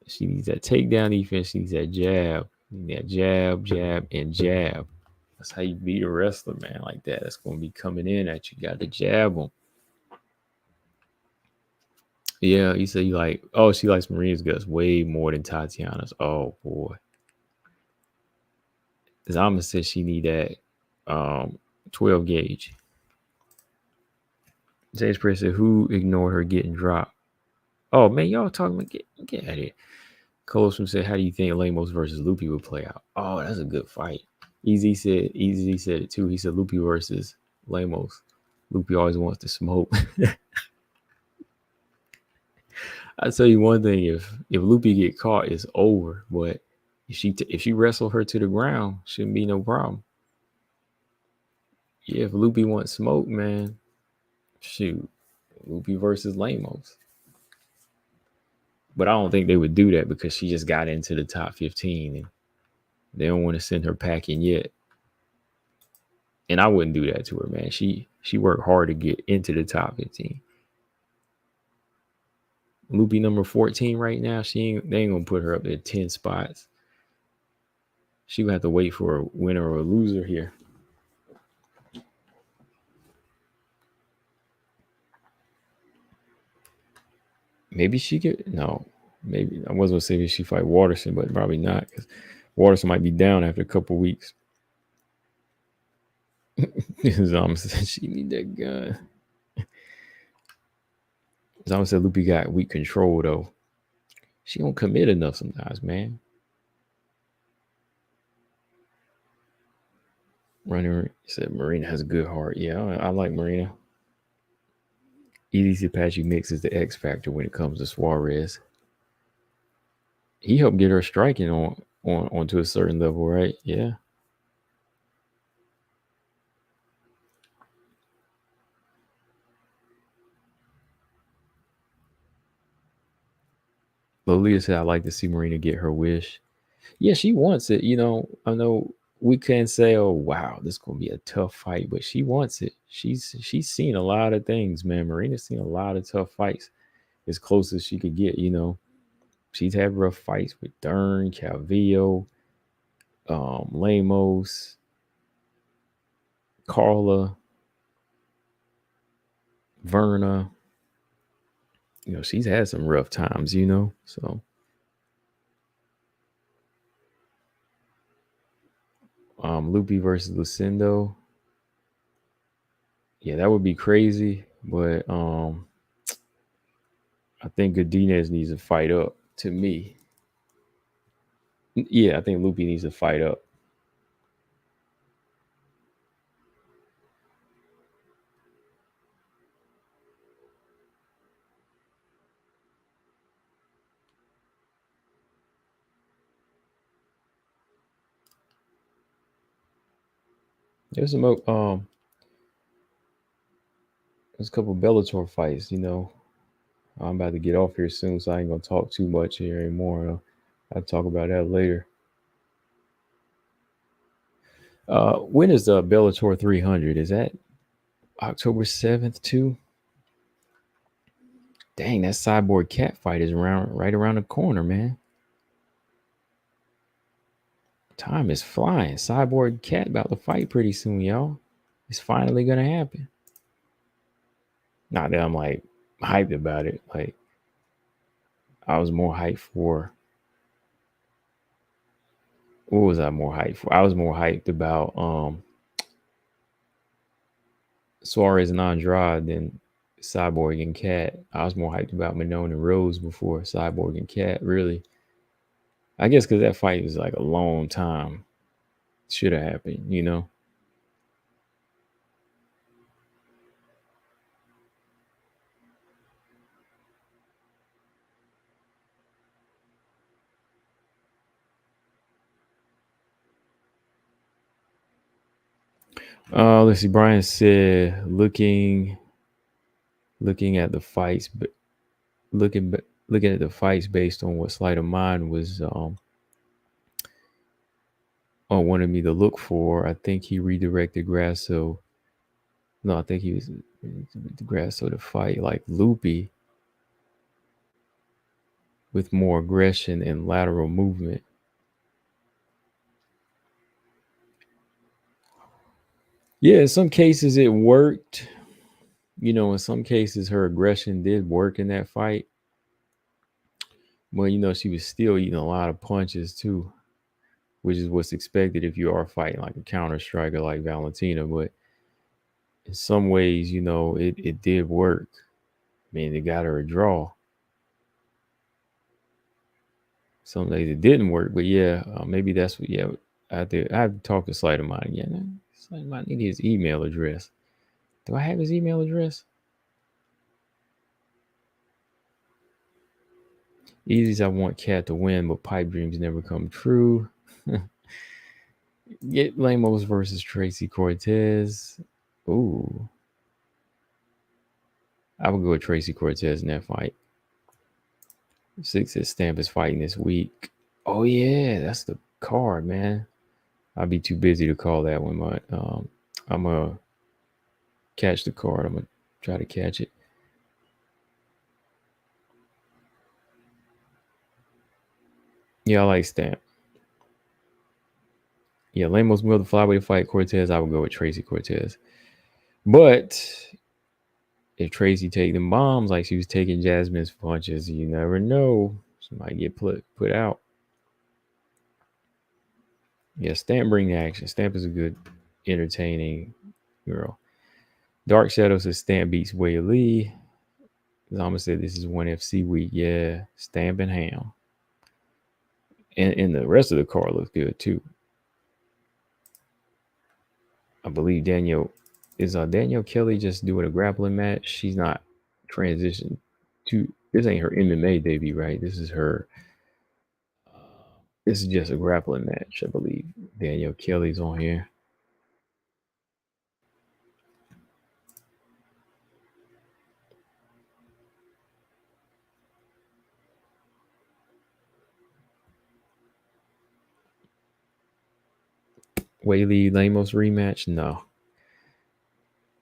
She needs that takedown defense. She needs that jab, and jab, and jab. That's how you beat a wrestler, man, like that. That's gonna be coming in at you. Got to jab them. Yeah, you say you like. Oh, she likes Marina's guts way more than Tatiana's. Oh boy, Zama said she need that 12 gauge. James Press said who ignored her getting dropped. Oh man, y'all talking about get out of here. Colosum said, how do you think Lamos versus Lupi would play out? Oh, that's a good fight. Easy said it too. He said Lupi versus Lamos. Lupi always wants to smoke. I tell you one thing: if Lupi get caught, it's over. But if she wrestle her to the ground, shouldn't be no problem. Yeah, if Lupi wants smoke, man, shoot, Lupi versus Lamos. But I don't think they would do that because she just got into the top 15 and they don't want to send her packing yet. And I wouldn't do that to her, man. She worked hard to get into the top 15. Loopy number 14 right now. They ain't gonna put her up there 10 spots. She would have to wait for a winner or a loser here. Maybe she could maybe I was gonna say that she fight Waterson, but probably not because Waterson might be down after a couple weeks. Zama said she need that gun. Zama said Loopy got weak control though. She don't commit enough sometimes, man. Runner said Marina has a good heart. Yeah, I like Marina. Easy Apache Mix is the X factor when it comes to Suarez. He helped get her striking onto a certain level, right? Yeah. Lolita said, "I like to see Marina get her wish." Yeah, she wants it. I know we can't say, "Oh, wow, this is gonna be a tough fight," but she wants it. She's seen a lot of things, man. Marina's seen a lot of tough fights, as close as she could get. She's had rough fights with Dern, Calvillo, Lamos, Carla, Verna. She's had some rough times. So Lupi versus Lucindo. Yeah, that would be crazy. But I think Godinez needs to fight up to me. Yeah, I think Lupi needs to fight up. There's some there's a couple Bellator fights. I'm about to get off here soon, so I ain't gonna talk too much here anymore. I'll talk about that later. When is the Bellator 300? Is that October 7th too? Dang, that Cyborg Cat fight is right around the corner, man. Time is flying. Cyborg Cat about to fight pretty soon, y'all. It's finally gonna happen. Not that I'm like hyped about it. Like I was more hyped for. What was I more hyped for? I was more hyped about Suarez and Andrade than Cyborg and Cat. I was more hyped about Minone and Rose before Cyborg and Cat. Really, I guess because that fight was like a long time. Should have happened. Let's see. Brian said, looking at the fights, but looking at the fights based on what Sleight of Mind was wanted me to look for. I think he redirected Grasso. No, I think he was Grasso to fight like Loopy with more aggression and lateral movement. Yeah, in some cases it worked. In some cases her aggression did work in that fight. But she was still eating a lot of punches too, which is what's expected if you are fighting like a counter striker like Valentina. But in some ways, it did work. I mean, it got her a draw. Some days it didn't work, but yeah, maybe that's what. Yeah, I have to talk to Slight of Mine again. Slight of Mine need his email address. Do I have his email address? Easy as I want Cat to win, but pipe dreams never come true. Get Lamos versus Tracy Cortez. Ooh, I would go with Tracy Cortez in that fight. Six at Stamp is fighting this week. Oh yeah, that's the card, man. I'll be too busy to call that one, but I'm gonna catch the card. I'm gonna try to catch it. Yeah, I like Stamp. Yeah, Lamos will the flyweight fight Cortez. I would go with Tracy Cortez. But if Tracy take them bombs like she was taking Jasmine's punches, you never know. She might get put out. Yeah, Stamp bring the action. Stamp is a good, entertaining girl. Dark Shadow says Stamp beats Wei Lee. Zama said this is one FC week. Yeah, Stamp and Ham. And the rest of the card looks good too. I believe Danielle Kelly just doing a grappling match. She's not transitioned to this ain't her MMA debut, right? This is her this is just a grappling match, I believe. Danielle Kelly's on here. Whaley Lamos rematch? No.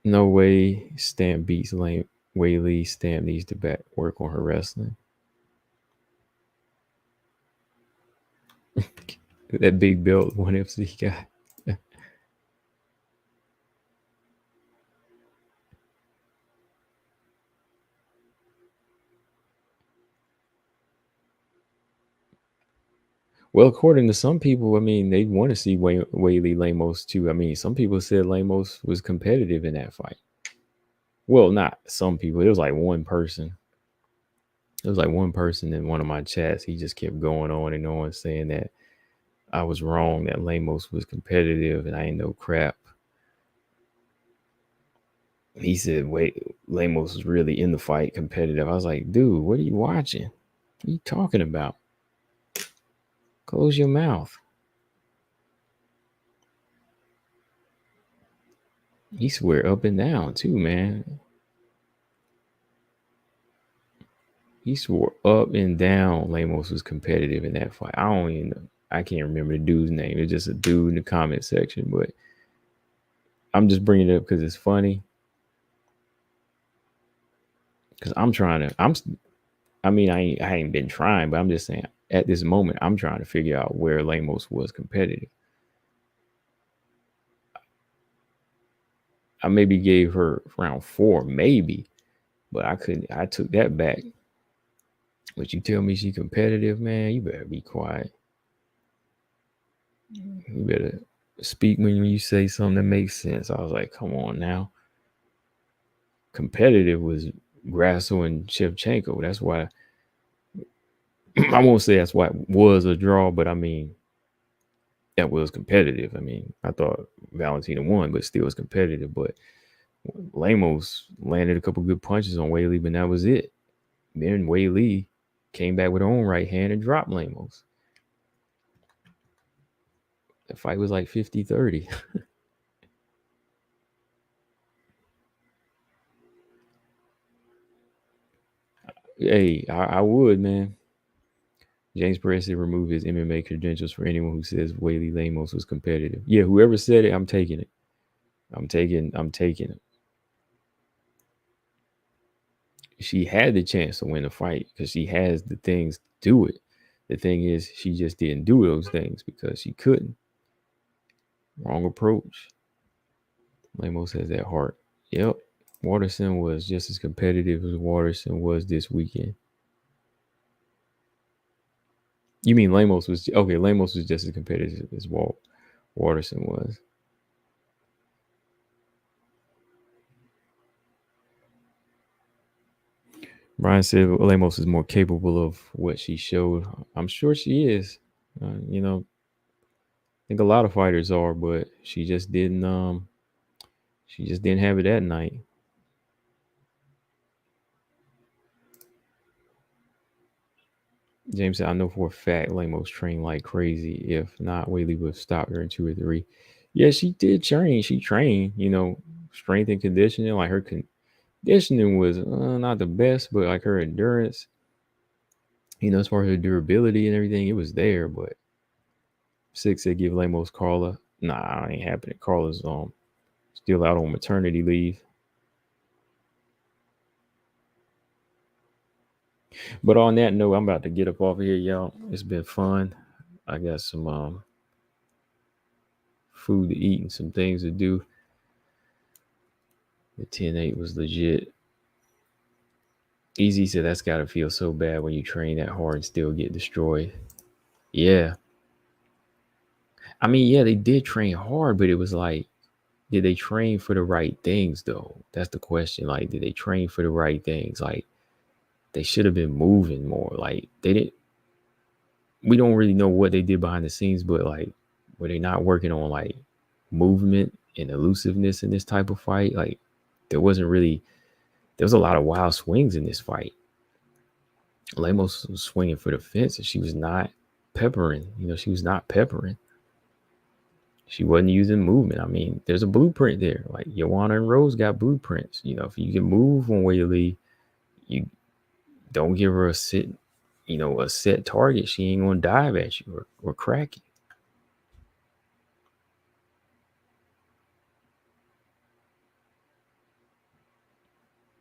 No way Stamp beats Whaley. Stamp needs to work on her wrestling. That big belt one FC guy. Well, according to some people, I mean, they want to see Whaley Lamos too. I mean, some people said Lamos was competitive in that fight. Well, not some people. It was like one person. It was like one person in one of my chats. He just kept going on and on saying that I was wrong, that Lamos was competitive and I ain't no crap. He said, wait, Lamos was really in the fight competitive. I was like, dude, what are you watching? What are you talking about? Close your mouth. He swear up and down too, man. He swore up and down Lamos was competitive in that fight. I don't even know. I can't remember the dude's name. It's just a dude in the comment section, but I'm just bringing it up because it's funny. Because I mean, I ain't been trying, but I'm just saying at this moment, I'm trying to figure out where Lamos was competitive. I maybe gave her round 4, maybe, but I couldn't. I took that back. But you tell me she competitive, man, you better be quiet. You better speak when you say something that makes sense. I was like, come on now. Competitive was Grasso and Shevchenko. That's why I won't say that's why it was a draw, but I mean that was competitive. I mean, I thought Valentina won, but still was competitive. But Lamos landed a couple good punches on Whaley, but that was it. Then Whaley came back with her own right hand and dropped Lamos. The fight was like 50-30. Hey, I would, man. James Perez said remove his MMA credentials for anyone who says Whaley Lamos was competitive. Yeah, whoever said it, I'm taking it. I'm taking it. She had the chance to win the fight because she has the things to do it. The thing is, she just didn't do those things because she couldn't. Wrong approach. Lemos has that heart. Yep. Waterson was just as competitive as Waterson was this weekend. You mean Lemos was okay? Lemos was just as competitive as Waterson was. Brian said Lemos is more capable of what she showed. I'm sure she is. I think a lot of fighters are, but she just didn't. She just didn't have it that night. James said, "I know for a fact Lemos trained like crazy. If not, Whaley would have stopped her in 2 or 3." Yeah, she did train. She trained. Strength and conditioning. Like her conditioning was not the best, but like her endurance, as far as her durability and everything, it was there. But Six said give Lemos Carla. Nah, ain't happening. Carla's still out on maternity leave. But on that note, I'm about to get up off of here, y'all. It's been fun. I got some food to eat and some things to do. The 10-8 was legit. Easy said that's gotta feel so bad when you train that hard and still get destroyed. Yeah. I mean, yeah, they did train hard, but it was like, did they train for the right things though? That's the question. Like, did they train for the right things? Like, they should have been moving more. Like, they didn't. We don't really know what they did behind the scenes, but like, were they not working on like movement and elusiveness in this type of fight? Like, there wasn't really. There was a lot of wild swings in this fight. Lemos was swinging for the fence, and she was not peppering. She was not peppering. She wasn't using movement. I mean, there's a blueprint there. Like Joanna and Rose got blueprints. If you can move on Whaley, you don't give her a set target. She ain't gonna dive at you or crack you.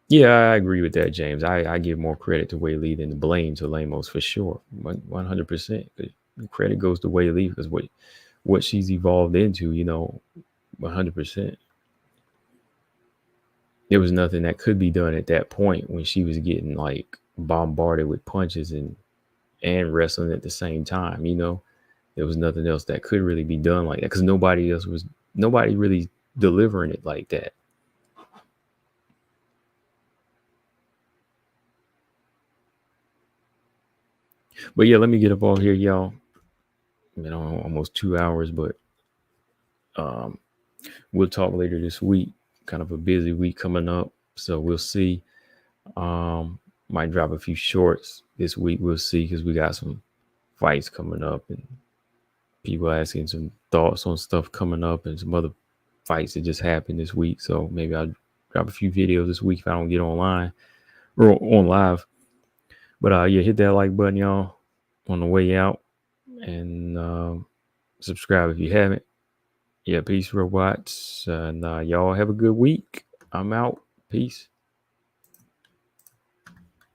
Yeah, I agree with that, James. I give more credit to Whaley than the blame to Lemos for sure. 100%. The credit goes to Whaley because what she's evolved into, 100%. There was nothing that could be done at that point when she was getting like bombarded with punches and wrestling at the same time. There was nothing else that could really be done like that because nobody really delivering it like that. But yeah, let me get up all here, y'all. Almost 2 hours, but um, we'll talk later this week. Kind of a busy week coming up, so we'll see. Might drop a few shorts this week. We'll see because we got some fights coming up and people asking some thoughts on stuff coming up and some other fights that just happened this week. So maybe I'll drop a few videos this week if I don't get online or on live. But yeah, hit that like button, y'all, on the way out, and subscribe if you haven't. Yeah, peace, robots, and y'all have a good week. I'm out. Peace.